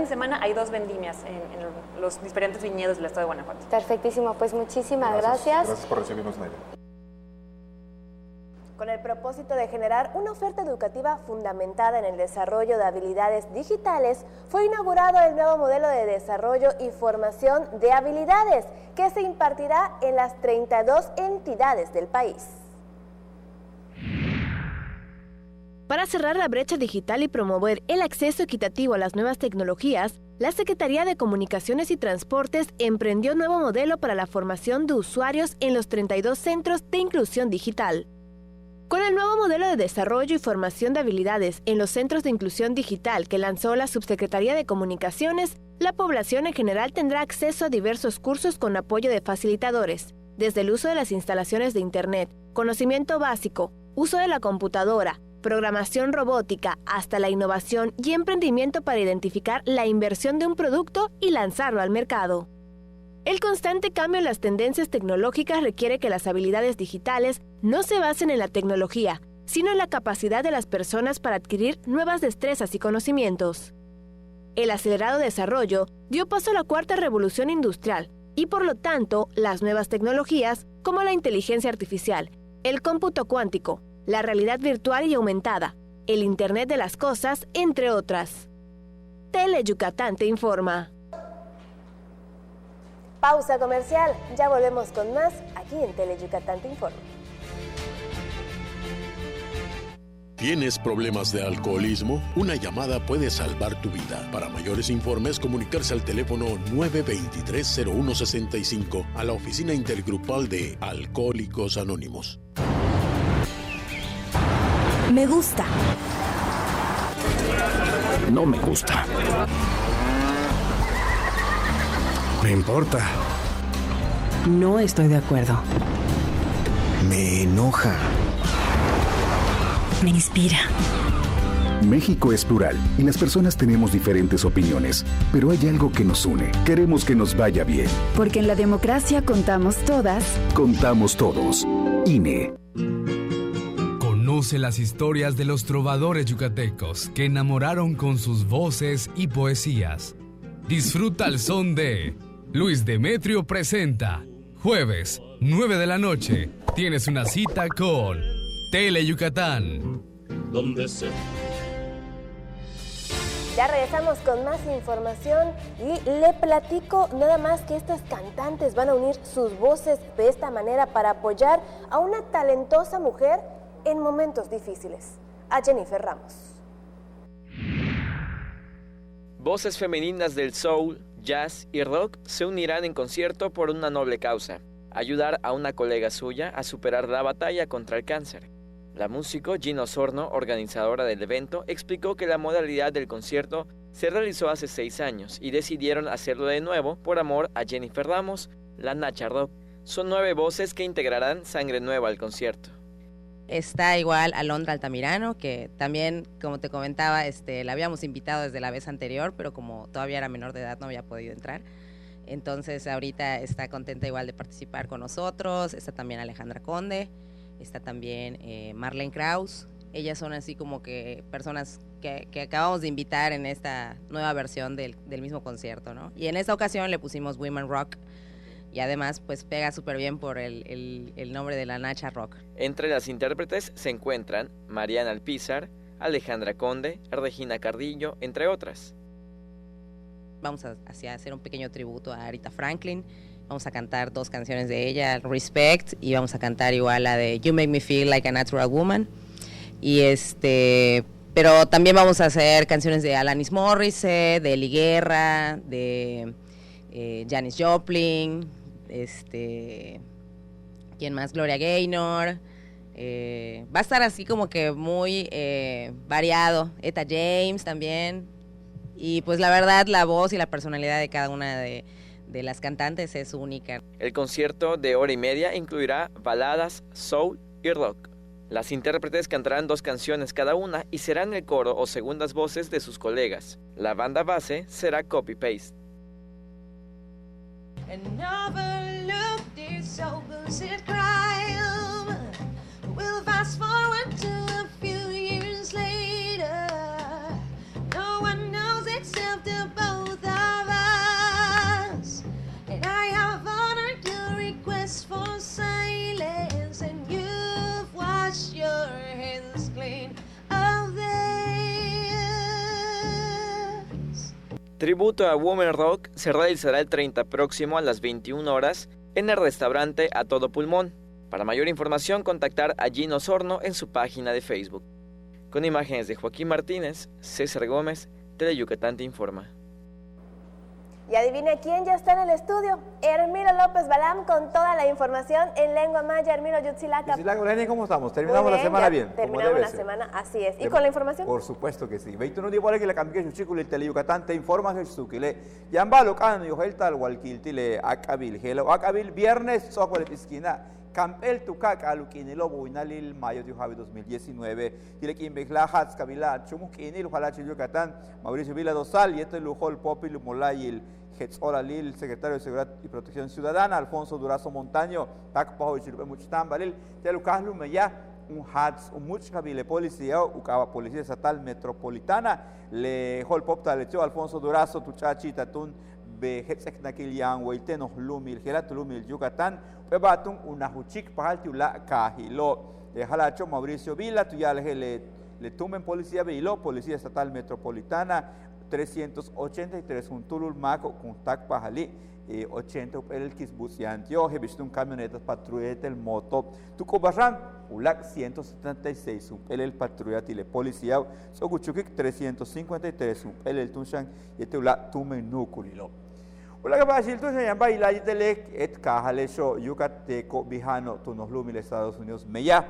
de semana hay 2 vendimias en los diferentes viñedos del estado de Guanajuato. Perfectísimo, pues muchísimas gracias. Gracias por recibirnos, Naira. Con el propósito de generar una oferta educativa fundamentada en el desarrollo de habilidades digitales, fue inaugurado el nuevo modelo de desarrollo y formación de habilidades que se impartirá en las 32 entidades del país. Para cerrar la brecha digital y promover el acceso equitativo a las nuevas tecnologías, la Secretaría de Comunicaciones y Transportes emprendió un nuevo modelo para la formación de usuarios en los 32 centros de inclusión digital. Con el nuevo modelo de desarrollo y formación de habilidades en los centros de inclusión digital que lanzó la Subsecretaría de Comunicaciones, la población en general tendrá acceso a diversos cursos con apoyo de facilitadores, desde el uso de las instalaciones de Internet, conocimiento básico, uso de la computadora, programación robótica, hasta la innovación y emprendimiento para identificar la inversión de un producto y lanzarlo al mercado. El constante cambio en las tendencias tecnológicas requiere que las habilidades digitales no se basen en la tecnología, sino en la capacidad de las personas para adquirir nuevas destrezas y conocimientos. El acelerado desarrollo dio paso a la cuarta revolución industrial y, por lo tanto, las nuevas tecnologías como la inteligencia artificial, el cómputo cuántico, la realidad virtual y aumentada, el Internet de las cosas, entre otras. Teleyucatán te informa. Pausa comercial, ya volvemos con más aquí en Teleyucatán te informa. ¿Tienes problemas de alcoholismo? Una llamada puede salvar tu vida. Para mayores informes, comunicarse al teléfono 923-0165 a la oficina intergrupal de Alcohólicos Anónimos. Me gusta. No me gusta. Me importa. No estoy de acuerdo. Me enoja. Me inspira. México es plural y las personas tenemos diferentes opiniones, pero hay algo que nos une. Queremos que nos vaya bien. Porque en la democracia contamos todas. Contamos todos. INE. Conoce las historias de los trovadores yucatecos que enamoraron con sus voces y poesías. Disfruta el son de Luis Demetrio presenta. Jueves, 9 de la noche, tienes una cita con Tele Yucatán. ¿Dónde se? Ya regresamos con más información y le platico nada más que estas cantantes van a unir sus voces de esta manera para apoyar a una talentosa mujer en momentos difíciles, a Jennifer Ramos. Voces femeninas del soul, jazz y rock se unirán en concierto por una noble causa: ayudar a una colega suya a superar la batalla contra el cáncer. La músico Gina Osorno, organizadora del evento, explicó que la modalidad del concierto se realizó hace 6 años y decidieron hacerlo de nuevo por amor a Jennifer Ramos, la Nacha Rock. Son 9 voces que integrarán sangre nueva al concierto. Está igual Alondra Altamirano, que también, como te comentaba, la habíamos invitado desde la vez anterior, pero como todavía era menor de edad no había podido entrar. Entonces ahorita está contenta igual de participar con nosotros. Está también Alejandra Conde. Está también Marlene Kraus. Ellas son así como que personas que acabamos de invitar en esta nueva versión del mismo concierto, ¿no? Y en esta ocasión le pusimos Women Rock. Y además pues pega súper bien por el nombre de la Nacha Rock. Entre las intérpretes se encuentran Mariana Alpizar, Alejandra Conde, Regina Cardillo, entre otras. Vamos a hacer un pequeño tributo a Aretha Franklin. Vamos a cantar 2 canciones de ella, Respect, y vamos a cantar igual la de You Make Me Feel Like a Natural Woman. Y pero también vamos a hacer canciones de Alanis Morissette, de Eli Guerra, de Janis Joplin, ¿quién más? Gloria Gaynor. Va a estar así como que muy variado. Etta James también. Y pues la verdad, la voz y la personalidad de cada una de las cantantes es única. El concierto de 1h30 incluirá baladas, soul y rock. Las intérpretes cantarán 2 canciones cada una y serán el coro o segundas voces de sus colegas. La banda base será copy-paste. Tributo a Women Rock se realizará el 30 próximo a las 21 horas en el restaurante A Todo Pulmón. Para mayor información, contactar a Gina Osorno en su página de Facebook. Con imágenes de Joaquín Martínez, César Gómez, Tele Yucatán te informa. Y adivine quién ya está en el estudio, Hermilo López Balam con toda la información en lengua maya. Hermilo, Yutzilaca. Yutzilaca, ¿cómo estamos? ¿Terminamos la semana bien? Terminamos la semana, así es. ¿Y con la información? Por supuesto que sí. 21 días por que la cambié chuchicule Tele Yucatán te informa Jesúquile. Yambalo can yo heltal walquiltile akabil helo akabil viernes socorre esquina. Campel Tucac aluquinilo buinalil mayo de 2019. Dile que invejla hats kabila chumuquinil ojalá Yucatán Mauricio Vila Dosal y este lujol popil molayil. Hola Lil, secretario de Seguridad y Protección Ciudadana, Alfonso Durazo Montaño, Tacpajo y Chirpe Muchtambalil, de Lucas Lumeya, un hats, un muchcabile policía, ucaba Policía Estatal Metropolitana, le hol popta lecho Alfonso Durazo, Tuchachi, Tatun, Behetzek Nakilian, Huaytenos Lumil, Gelat Lumil, Yucatán, Pebatun, una huchik pajaltiula, Cajilo, de Jalacho, Mauricio Vila, Tuyaleje le tumen Policía Vilo, Policía Estatal Metropolitana, 383 un tulul maco con tac pajali 80 el kisbusiantio hebistun camionetas patrulleta el moto tucobarran ulac 176 el patrulla tile policía soguchukik 353 el tunshan yete ulac tumen nuculilo ulac basil tunshan yamba ilay telek et kahalesho yucateco bijano tunos lumil Estados Unidos meya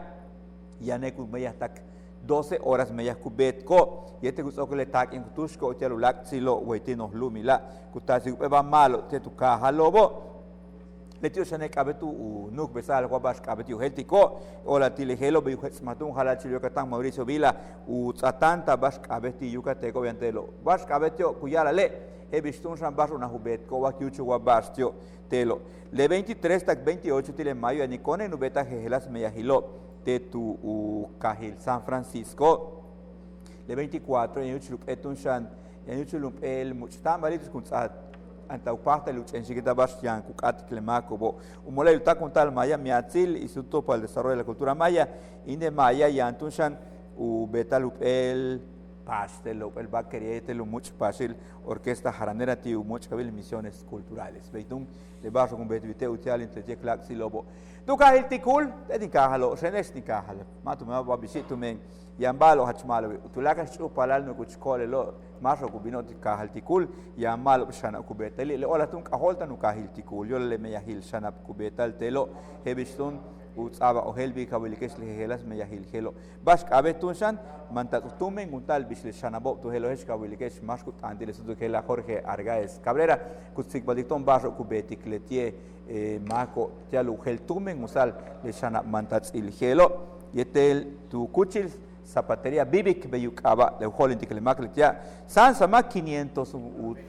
yaneku meya tak 12 horas media cubetco y este gusto que le tac en tusco telulac silo huetinos lumila cutasi va malo te tu caja lobo letio shane kabetu nuk besal wabash kabetu heltiko ola tilehelo be matun halachi Yucatán Mauricio Vila tsatanta bash kabeti Yucateco viantelo bash kabetio kuyala le he bistun san bash una hubet ko wa kiuchu wabash tio telo le 23 tak 28 tile mayo ni kone nubeta helas meyahilo te tu kahil San Francisco le 24 yuchlup etun shan yuchlup el muchtam balitus kuntsat anta upahta luch en chiquita bastian kukat clemaco bo umole yuta kuntal maya miatzil instituto para el desarrollo de la cultura maya inde maya y antunshan u betalup el pastel el baqueriete lo much pasil orquesta jaranera tiu much kabil misiones culturales beitum le bajo con betvite utial entre clax y lobo tu kahil tikul dedicahalo senestika hal matu ma babisitu men yambalo hachmalo tulaka chupalal no kuchkole lo marro kubinoti kahal tikul yambalo shana kubetali le ola tun kaholta no kahil tikul yo le meyahil shana kubetal telo hebistun utsaba ohelbi kabilikes le helas meyahil helo bash kabetun shan mantatumen untal bisle shana bo to helo hesh kabilikes maskut andile sudu hela Jorge Argaez Cabrera kutsik baditon barro kubetik letie mako tialu hel tumen usal le shana mantats il helo yetel tu kuchil zapatería Bibik Beyukaba le holinti que le macletia san sama 500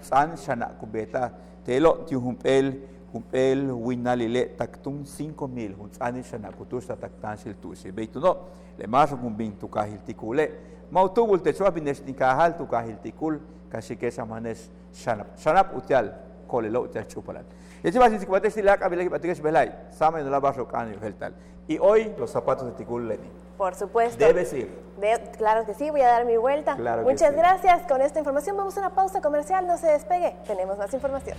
san shana kubeta telo ti humpel winalile taktun 5000 san shana kutusta taktan shil tusi beituno le mas gumbin tu kahil tikule mautubul te chwa binesh nikahal tu kahil tikul kashike samanes shanap utial kolelo utial chupalan y si sikbate silak abile que patiges belai sama no la barro kan heltal y hoy los zapatos de tikul leni. Por supuesto. Debes ir. Claro que sí, voy a dar mi vuelta. Claro Muchas sí. Gracias. Con esta información vamos a una pausa comercial. No se despegue. Tenemos más información.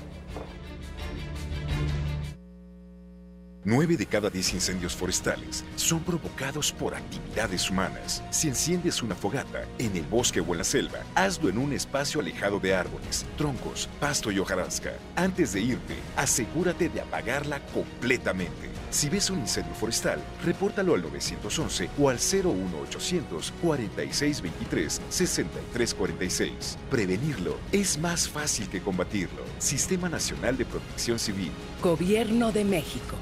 9 de cada 10 incendios forestales son provocados por actividades humanas. Si enciendes una fogata en el bosque o en la selva, hazlo en un espacio alejado de árboles, troncos, pasto y hojarasca. Antes de irte, asegúrate de apagarla completamente. Si ves un incendio forestal, repórtalo al 911 o al 01800 4623 6346. Prevenirlo es más fácil que combatirlo. Sistema Nacional de Protección Civil. Gobierno de México.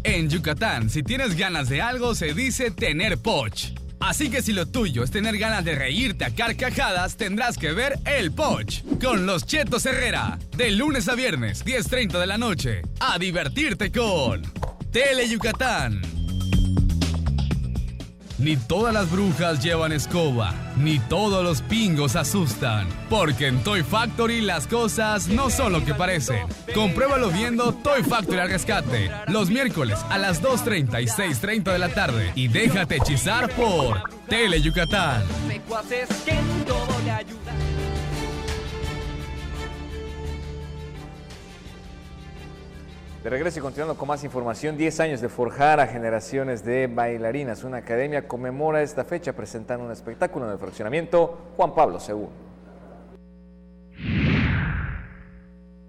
En Yucatán, si tienes ganas de algo, se dice tener poch. Así que si lo tuyo es tener ganas de reírte a carcajadas, tendrás que ver El Poch con los Chetos Herrera. De lunes a viernes, 10:30 de la noche. A divertirte con Tele Yucatán. Ni todas las brujas llevan escoba, ni todos los pingos asustan. Porque en Toy Factory las cosas no son lo que parecen. Compruébalo viendo Toy Factory al rescate. Los miércoles a las 2:30 y 6:30 de la tarde. Y déjate hechizar por Tele Yucatán. De regreso y continuando con más información, 10 años de forjar a generaciones de bailarinas. Una academia conmemora esta fecha presentando un espectáculo en el fraccionamiento Juan Pablo II.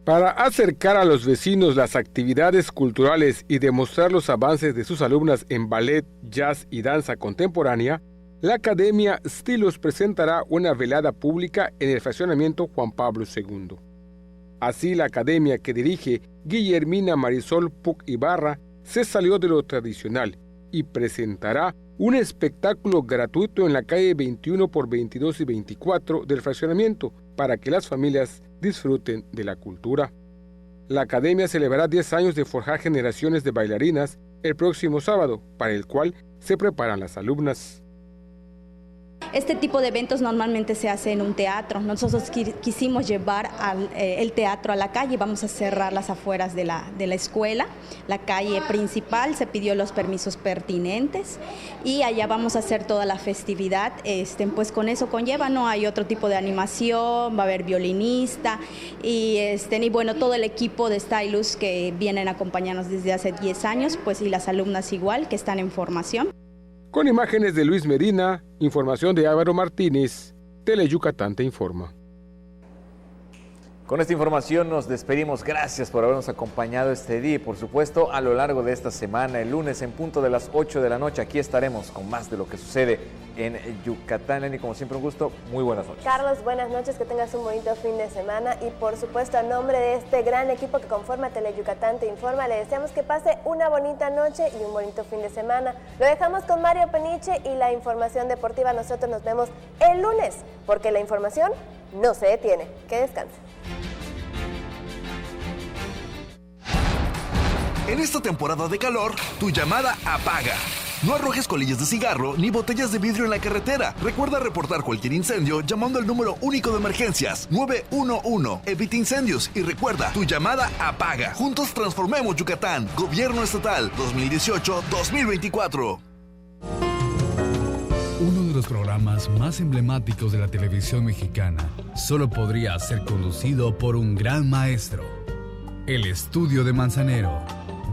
Para acercar a los vecinos las actividades culturales y demostrar los avances de sus alumnas en ballet, jazz y danza contemporánea, la Academia Stylos presentará una velada pública en el fraccionamiento Juan Pablo II. Así, la academia que dirige Guillermina Marisol Puc Ibarra se salió de lo tradicional y presentará un espectáculo gratuito en la calle 21 por 22 y 24 del fraccionamiento para que las familias disfruten de la cultura. La academia celebrará 10 años de forjar generaciones de bailarinas el próximo sábado, para el cual se preparan las alumnas. Este tipo de eventos normalmente se hace en un teatro. Nosotros quisimos llevar el teatro a la calle. Vamos a cerrar las afueras de la escuela. La calle principal se pidió los permisos pertinentes y allá vamos a hacer toda la festividad. Pues con eso conlleva, ¿no? Hay otro tipo de animación, va a haber violinista y bueno, todo el equipo de Stylos que vienen a acompañarnos desde hace 10 años, pues y las alumnas igual que están en formación. Con imágenes de Luis Medina, información de Álvaro Martínez, Tele Yucatán te informa. Con esta información nos despedimos. Gracias por habernos acompañado este día y, por supuesto, a lo largo de esta semana. El lunes, en punto de las 8 de la noche, aquí estaremos con más de lo que sucede en Yucatán. Lenny, como siempre, un gusto. Muy buenas noches. Carlos, buenas noches, que tengas un bonito fin de semana. Y, por supuesto, a nombre de este gran equipo que conforma Teleyucatán Te Informa, le deseamos que pase una bonita noche y un bonito fin de semana. Lo dejamos con Mario Peniche y la información deportiva. Nosotros nos vemos el lunes, porque la información no se detiene. Que descanse. En esta temporada de calor, tu llamada apaga. No arrojes colillas de cigarro ni botellas de vidrio en la carretera. Recuerda reportar cualquier incendio llamando al número único de emergencias 911. Evita incendios y recuerda, tu llamada apaga. Juntos transformemos Yucatán. Gobierno Estatal 2018-2024. Uno de los programas más emblemáticos de la televisión mexicana solo podría ser conducido por un gran maestro. El Estudio de Manzanero.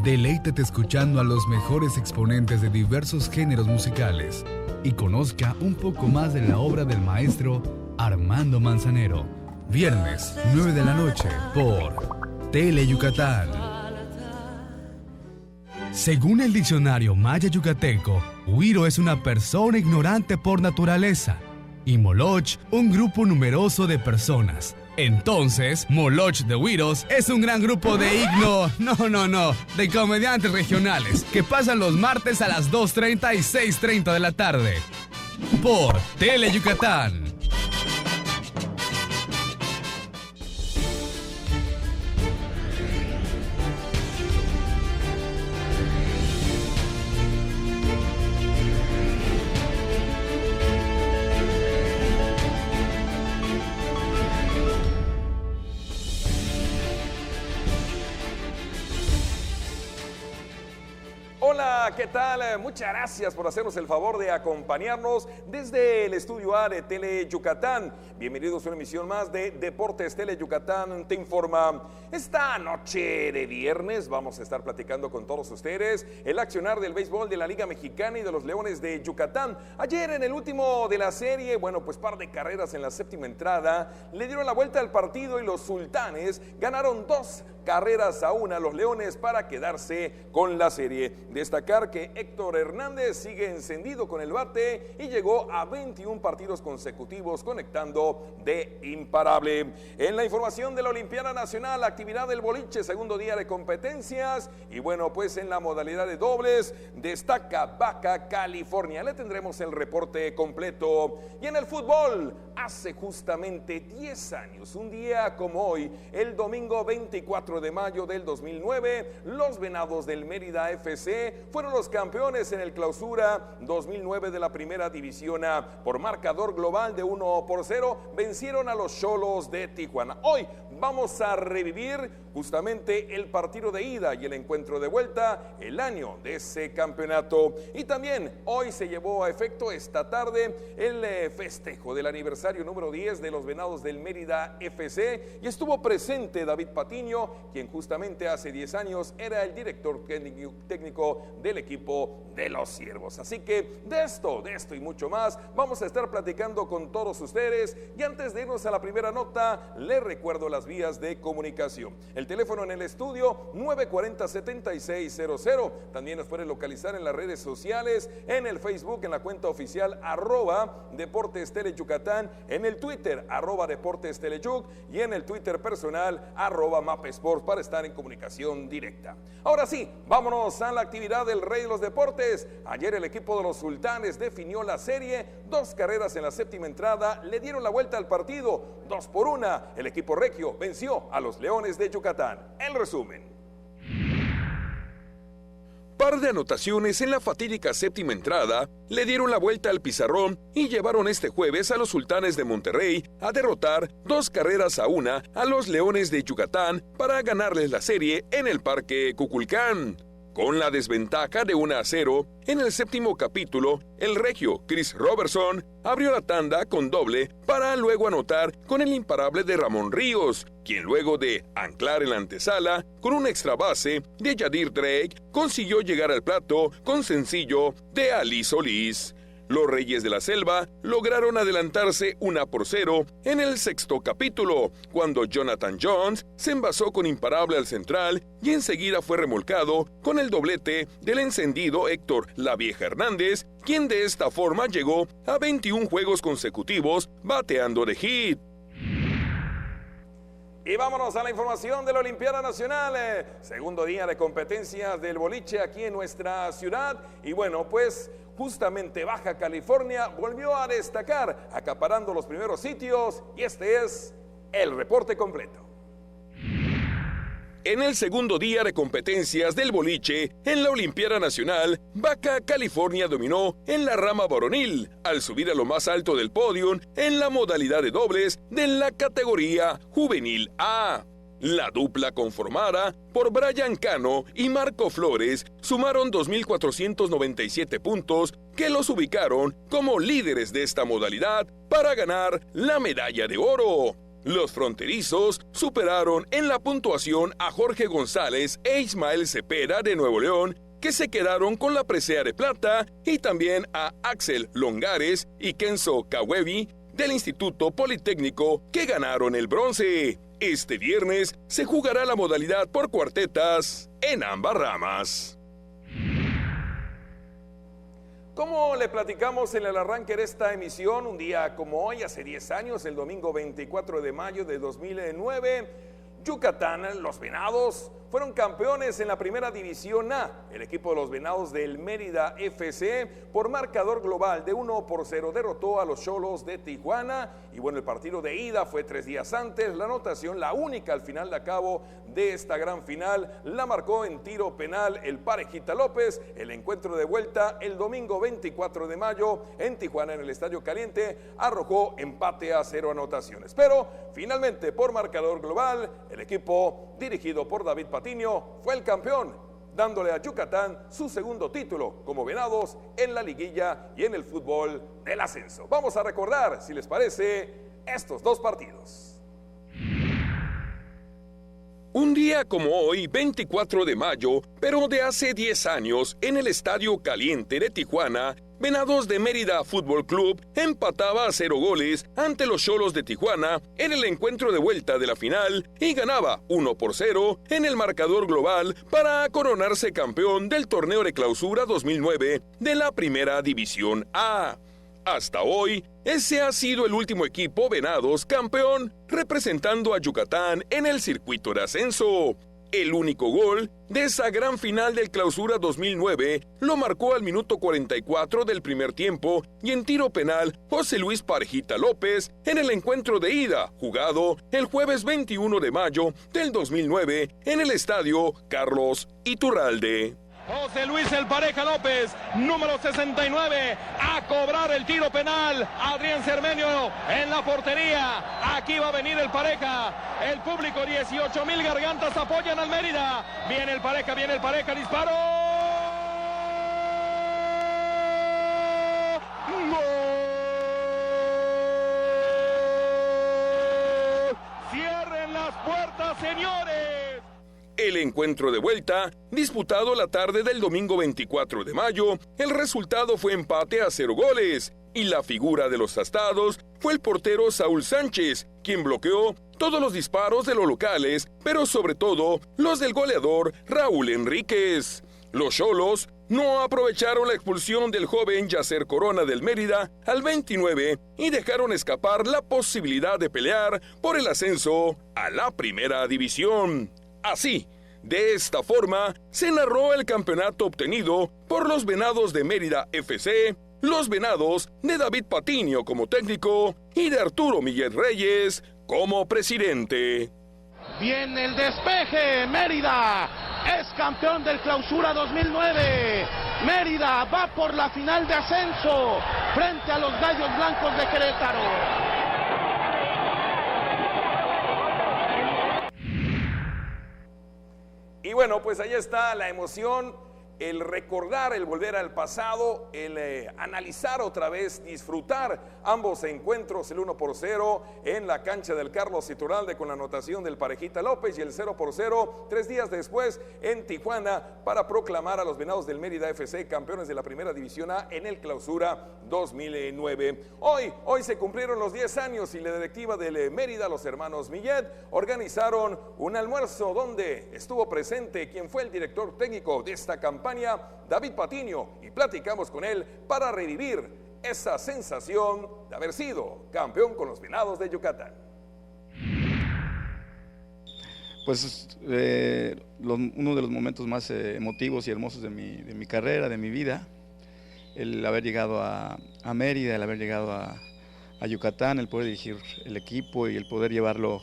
Deleítate escuchando a los mejores exponentes de diversos géneros musicales y conozca un poco más de la obra del maestro Armando Manzanero. Viernes, 9 de la noche, por Teleyucatán. Según el diccionario maya yucateco, Huiro es una persona ignorante por naturaleza y Moloch, un grupo numeroso de personas. Entonces, Moloch de Huiros es un gran grupo de de comediantes regionales que pasan los martes a las 2:30 y 6:30 de la tarde por Teleyucatán. Hola, ¿qué tal? Muchas gracias por hacernos el favor de acompañarnos desde el estudio A de Teleyucatán. Bienvenidos a una emisión más de Deportes Teleyucatán Te Informa. Esta noche de viernes vamos a estar platicando con todos ustedes el accionar del béisbol de la Liga Mexicana y de los Leones de Yucatán. Ayer en el último de la serie, par de carreras en la séptima entrada, le dieron la vuelta al partido y los Sultanes ganaron 2-1 a los Leones para quedarse con la serie. Destacar que Héctor Hernández sigue encendido con el bate y llegó a 21 partidos consecutivos conectando de imparable. En la información de la Olimpiada Nacional, actividad del boliche, segundo día de competencias y en la modalidad de dobles destaca Baja California. Le tendremos el reporte completo. Y en el fútbol, hace justamente 10 años, un día como hoy, el domingo 24 de mayo del 2009, los Venados del Mérida FC fueron los campeones en el Clausura 2009 de la Primera División A. Por marcador global de 1-0, vencieron a los Xolos de Tijuana. Hoy vamos a revivir justamente el partido de ida y el encuentro de vuelta, el año de ese campeonato. Y también hoy se llevó a efecto esta tarde el festejo del aniversario número 10 de los Venados del Mérida FC y estuvo presente David Patiño, quien justamente hace 10 años era el director técnico del equipo de los Ciervos. Así que de esto y mucho más vamos a estar platicando con todos ustedes. Y antes de irnos a la primera nota, les recuerdo las vías de comunicación. El teléfono en el estudio 940-7600. También nos pueden localizar en las redes sociales, en el Facebook, en la cuenta oficial @Deportes Teleyucatán, en el Twitter @Deportes Teleyuc y en el Twitter personal @Mapesports para estar en comunicación directa. Ahora sí, vámonos a la actividad del Rey de los Deportes. Ayer el equipo de los Sultanes definió la serie, 2 carreras en la séptima entrada, le dieron la vuelta al partido, 2-1. El equipo regio venció a los Leones de Yucatán. El resumen. Par de anotaciones en la fatídica séptima entrada le dieron la vuelta al pizarrón y llevaron este jueves a los Sultanes de Monterrey a derrotar 2-1 a los Leones de Yucatán para ganarles la serie en el Parque Cuculcán. Con la desventaja de 1-0, en el séptimo capítulo, el regio Chris Robertson abrió la tanda con doble para luego anotar con el imparable de Ramón Ríos, quien luego de anclar en la antesala con un extra base de Yadir Drake consiguió llegar al plato con sencillo de Ali Solís. Los Reyes de la Selva lograron adelantarse 1-0 en el sexto capítulo, cuando Jonathan Jones se envasó con imparable al central y enseguida fue remolcado con el doblete del encendido Héctor La Vieja Hernández, quien de esta forma llegó a 21 juegos consecutivos bateando de hit. Y vámonos a la información de la Olimpiada Nacional, segundo día de competencias del boliche aquí en nuestra ciudad. Y bueno, pues justamente Baja California volvió a destacar, acaparando los primeros sitios, y este es el reporte completo. En el segundo día de competencias del boliche en la Olimpiada Nacional, Baja California dominó en la rama varonil, al subir a lo más alto del podio en la modalidad de dobles de la categoría Juvenil A. La dupla conformada por Brian Cano y Marco Flores sumaron 2.497 puntos que los ubicaron como líderes de esta modalidad para ganar la medalla de oro. Los fronterizos superaron en la puntuación a Jorge González e Ismael Cepeda de Nuevo León, que se quedaron con la presea de plata, y también a Axel Longares y Kenzo Kawebi del Instituto Politécnico, que ganaron el bronce. Este viernes se jugará la modalidad por cuartetas en ambas ramas. Como le platicamos en el arranque de esta emisión, un día como hoy, hace 10 años, el domingo 24 de mayo de 2009, Yucatán, los Venados, fueron campeones en la primera división A. El equipo de los Venados del Mérida FC, por marcador global de 1-0, derrotó a los Xolos de Tijuana. Y bueno, el partido de ida fue 3 días antes. La anotación, la única al final de cabo de esta gran final, la marcó en tiro penal el Parejita López. El encuentro de vuelta el domingo 24 de mayo en Tijuana, en el Estadio Caliente, arrojó empate a 0 anotaciones. Pero finalmente, por marcador global, el equipo dirigido por David Patiño fue el campeón, dándole a Yucatán su segundo título como Venados en la liguilla y en el fútbol del ascenso. Vamos a recordar, si les parece, estos dos partidos. Un día como hoy, 24 de mayo, pero de hace 10 años, en el Estadio Caliente de Tijuana, Venados de Mérida Fútbol Club empataba a 0 goles ante los Xolos de Tijuana en el encuentro de vuelta de la final y ganaba 1-0 en el marcador global para coronarse campeón del torneo de clausura 2009 de la Primera División A. Hasta hoy, ese ha sido el último equipo Venados campeón representando a Yucatán en el circuito de ascenso. El único gol de esa gran final del clausura 2009 lo marcó al minuto 44 del primer tiempo y en tiro penal José Luis Parejita López en el encuentro de ida, jugado el jueves 21 de mayo del 2009 en el estadio Carlos Iturralde. José Luis el Pareja López, número 69, a cobrar el tiro penal. Adrián Cermeño en la portería. Aquí va a venir el Pareja. El público, 18,000 gargantas apoyan al Mérida. Viene el Pareja, disparo. ¡Gol! ¡Cierren las puertas, señores! El encuentro de vuelta, disputado la tarde del domingo 24 de mayo, el resultado fue empate a 0 goles, y la figura de los astados fue el portero Saúl Sánchez, quien bloqueó todos los disparos de los locales, pero sobre todo los del goleador Raúl Enríquez. Los Xolos no aprovecharon la expulsión del joven Yacer Corona del Mérida al 29 y dejaron escapar la posibilidad de pelear por el ascenso a la Primera División. Así, de esta forma, se narró el campeonato obtenido por los Venados de Mérida FC, los Venados de David Patiño como técnico y de Arturo Miguel Reyes como presidente. Viene el despeje, Mérida es campeón del clausura 2009. Mérida va por la final de ascenso frente a los Gallos Blancos de Querétaro. Y bueno, pues ahí está la emoción el recordar, el volver al pasado, el analizar otra vez, disfrutar ambos encuentros, el 1-0 en la cancha del Carlos Iturralde con la anotación del Parejita López y el 0-0 3 días después en Tijuana para proclamar a los Venados del Mérida FC campeones de la Primera División A en el Clausura 2009. Hoy se cumplieron los 10 años y la directiva del Mérida, los hermanos Millet, organizaron un almuerzo donde estuvo presente quien fue el director técnico de esta campaña, David Patiño, y platicamos con él para revivir esa sensación de haber sido campeón con los Venados de Yucatán. Pues uno de los momentos más emotivos y hermosos de mi carrera, de mi vida, el haber llegado a Mérida, el haber llegado a Yucatán, el poder dirigir el equipo y el poder llevarlo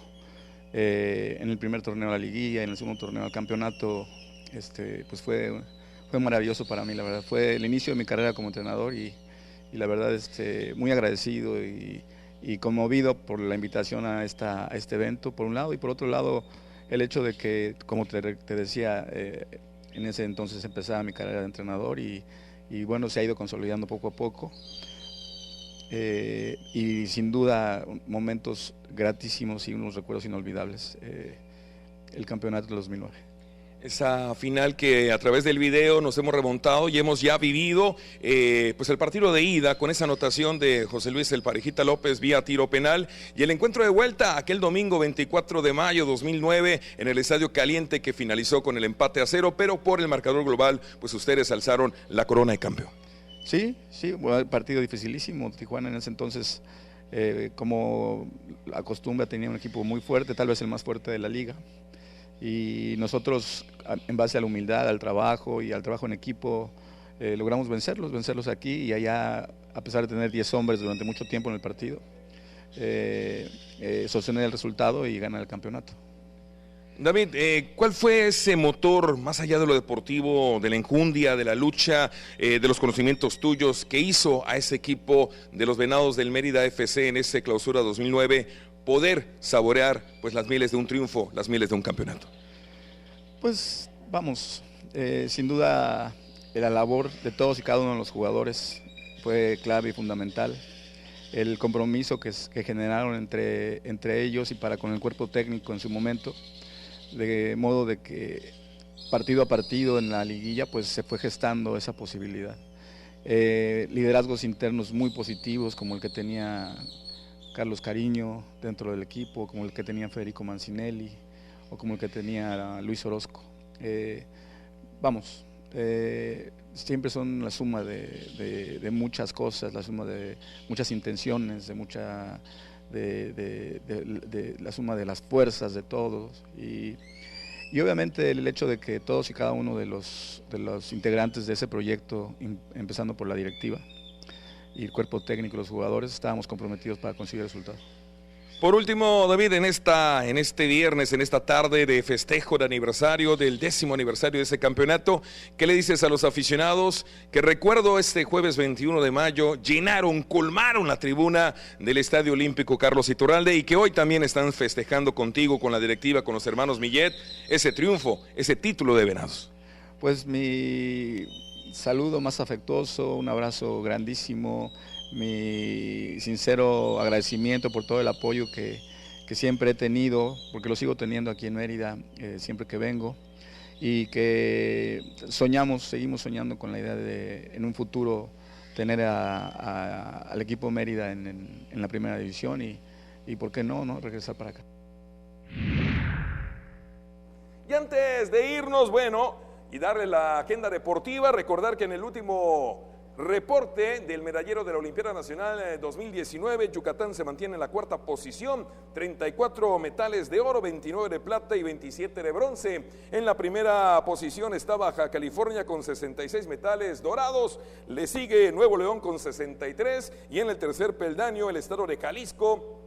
en el primer torneo a la liguilla, en el segundo torneo al campeonato, pues fue maravilloso para mí, la verdad. Fue el inicio de mi carrera como entrenador y la verdad muy agradecido y conmovido por la invitación a este evento, por un lado, y por otro lado el hecho de que, como te decía, en ese entonces empezaba mi carrera de entrenador y bueno, se ha ido consolidando poco a poco. Y sin duda momentos gratísimos y unos recuerdos inolvidables, el campeonato de 2009. Esa final que a través del video nos hemos remontado y hemos ya vivido, pues el partido de ida con esa anotación de José Luis el Parejita López vía tiro penal, y el encuentro de vuelta aquel domingo 24 de mayo 2009 en el Estadio Caliente, que finalizó con el empate a 0, pero por el marcador global pues ustedes alzaron la corona de campeón. Sí, partido dificilísimo. Tijuana en ese entonces, como acostumbra, tenía un equipo muy fuerte, tal vez el más fuerte de la liga. Y nosotros, en base a la humildad, al trabajo y al trabajo en equipo, logramos vencerlos aquí y allá, a pesar de tener 10 hombres durante mucho tiempo en el partido, sostener el resultado y ganar el campeonato. David, ¿cuál fue ese motor, más allá de lo deportivo, de la enjundia, de la lucha, de los conocimientos tuyos, que hizo a ese equipo de los Venados del Mérida FC en ese Clausura 2009 poder saborear pues las mieles de un triunfo, las mieles de un campeonato? Pues vamos, sin duda la labor de todos y cada uno de los jugadores fue clave y fundamental. El compromiso que generaron entre ellos y para con el cuerpo técnico en su momento, de modo de que partido a partido en la liguilla pues se fue gestando esa posibilidad. Liderazgos internos muy positivos como el que tenía Carlos Cariño dentro del equipo, como el que tenía Federico Mancinelli o como el que tenía Luis Orozco. Siempre son la suma de muchas cosas, la suma de muchas intenciones, de la suma de las fuerzas de todos y obviamente el hecho de que todos y cada uno de los integrantes de ese proyecto, empezando por la directiva y el cuerpo técnico, los jugadores, estábamos comprometidos para conseguir el resultado. Por último, David, en este viernes, en esta tarde de festejo de aniversario, del 10º aniversario de ese campeonato, ¿qué le dices a los aficionados que, recuerdo, este jueves 21 de mayo colmaron la tribuna del Estadio Olímpico Carlos Iturralde y que hoy también están festejando contigo, con la directiva, con los hermanos Millet, ese triunfo, ese título de Venados? Pues mi saludo más afectuoso, un abrazo grandísimo, mi sincero agradecimiento por todo el apoyo que siempre he tenido, porque lo sigo teniendo aquí en Mérida siempre que vengo, y que seguimos soñando con la idea de en un futuro tener al equipo Mérida en la primera división y por qué no regresar para acá. Y antes de irnos, y darle la agenda deportiva, recordar que en el último reporte del medallero de la Olimpiada Nacional 2019, Yucatán se mantiene en la cuarta posición, 34 metales de oro, 29 de plata y 27 de bronce. En la primera posición está Baja California con 66 metales dorados, le sigue Nuevo León con 63 y en el tercer peldaño el estado de Jalisco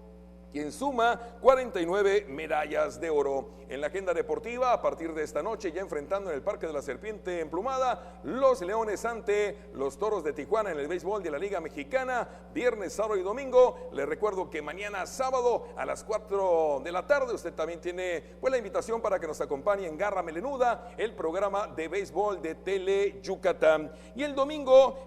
quien suma 49 medallas de oro. En la agenda deportiva, a partir de esta noche, ya enfrentando en el Parque de la Serpiente Emplumada, los Leones ante los Toros de Tijuana en el béisbol de la Liga Mexicana, viernes, sábado y domingo. Les recuerdo que mañana sábado a las 4 de la tarde, usted también tiene la invitación para que nos acompañe en Garra Melenuda, el programa de béisbol de Tele Yucatán. Y el domingo,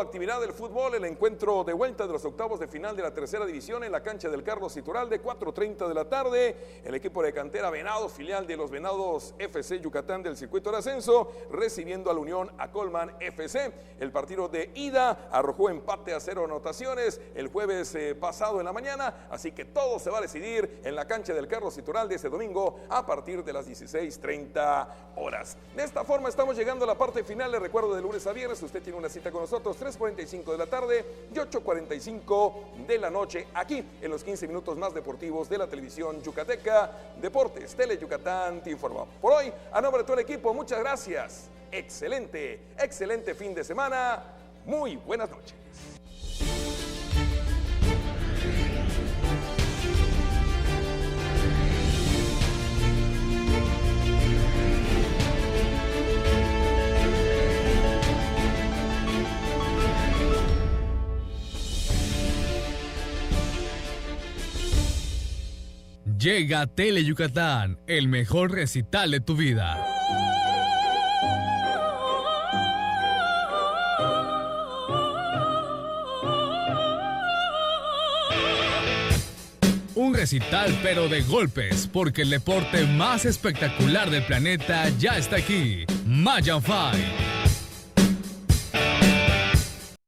actividad del fútbol, el encuentro de vuelta de los octavos de final de la tercera división en la cancha del Carlos Iturralde, 4:30 de la tarde. El equipo de cantera Venados, filial de los Venados FC Yucatán del circuito de ascenso, recibiendo al Unión Acolman FC. El partido de ida arrojó empate a 0 anotaciones el jueves pasado en la mañana, así que todo se va a decidir en la cancha del Carlos Iturralde este domingo a partir de las 16:30 horas. De esta forma estamos llegando a la parte final. Les recuerdo, de lunes a viernes usted tiene una cita con nosotros, 3:45 de la tarde y 8:45 de la noche, aquí en los 15 minutos más deportivos de la televisión yucateca. Deportes Tele Yucatán te informa. Por hoy, a nombre de todo el equipo, muchas gracias. Excelente fin de semana. Muy buenas noches. Llega Tele Yucatán, el mejor recital de tu vida. Un recital pero de golpes, porque el deporte más espectacular del planeta ya está aquí. Mayan Fight.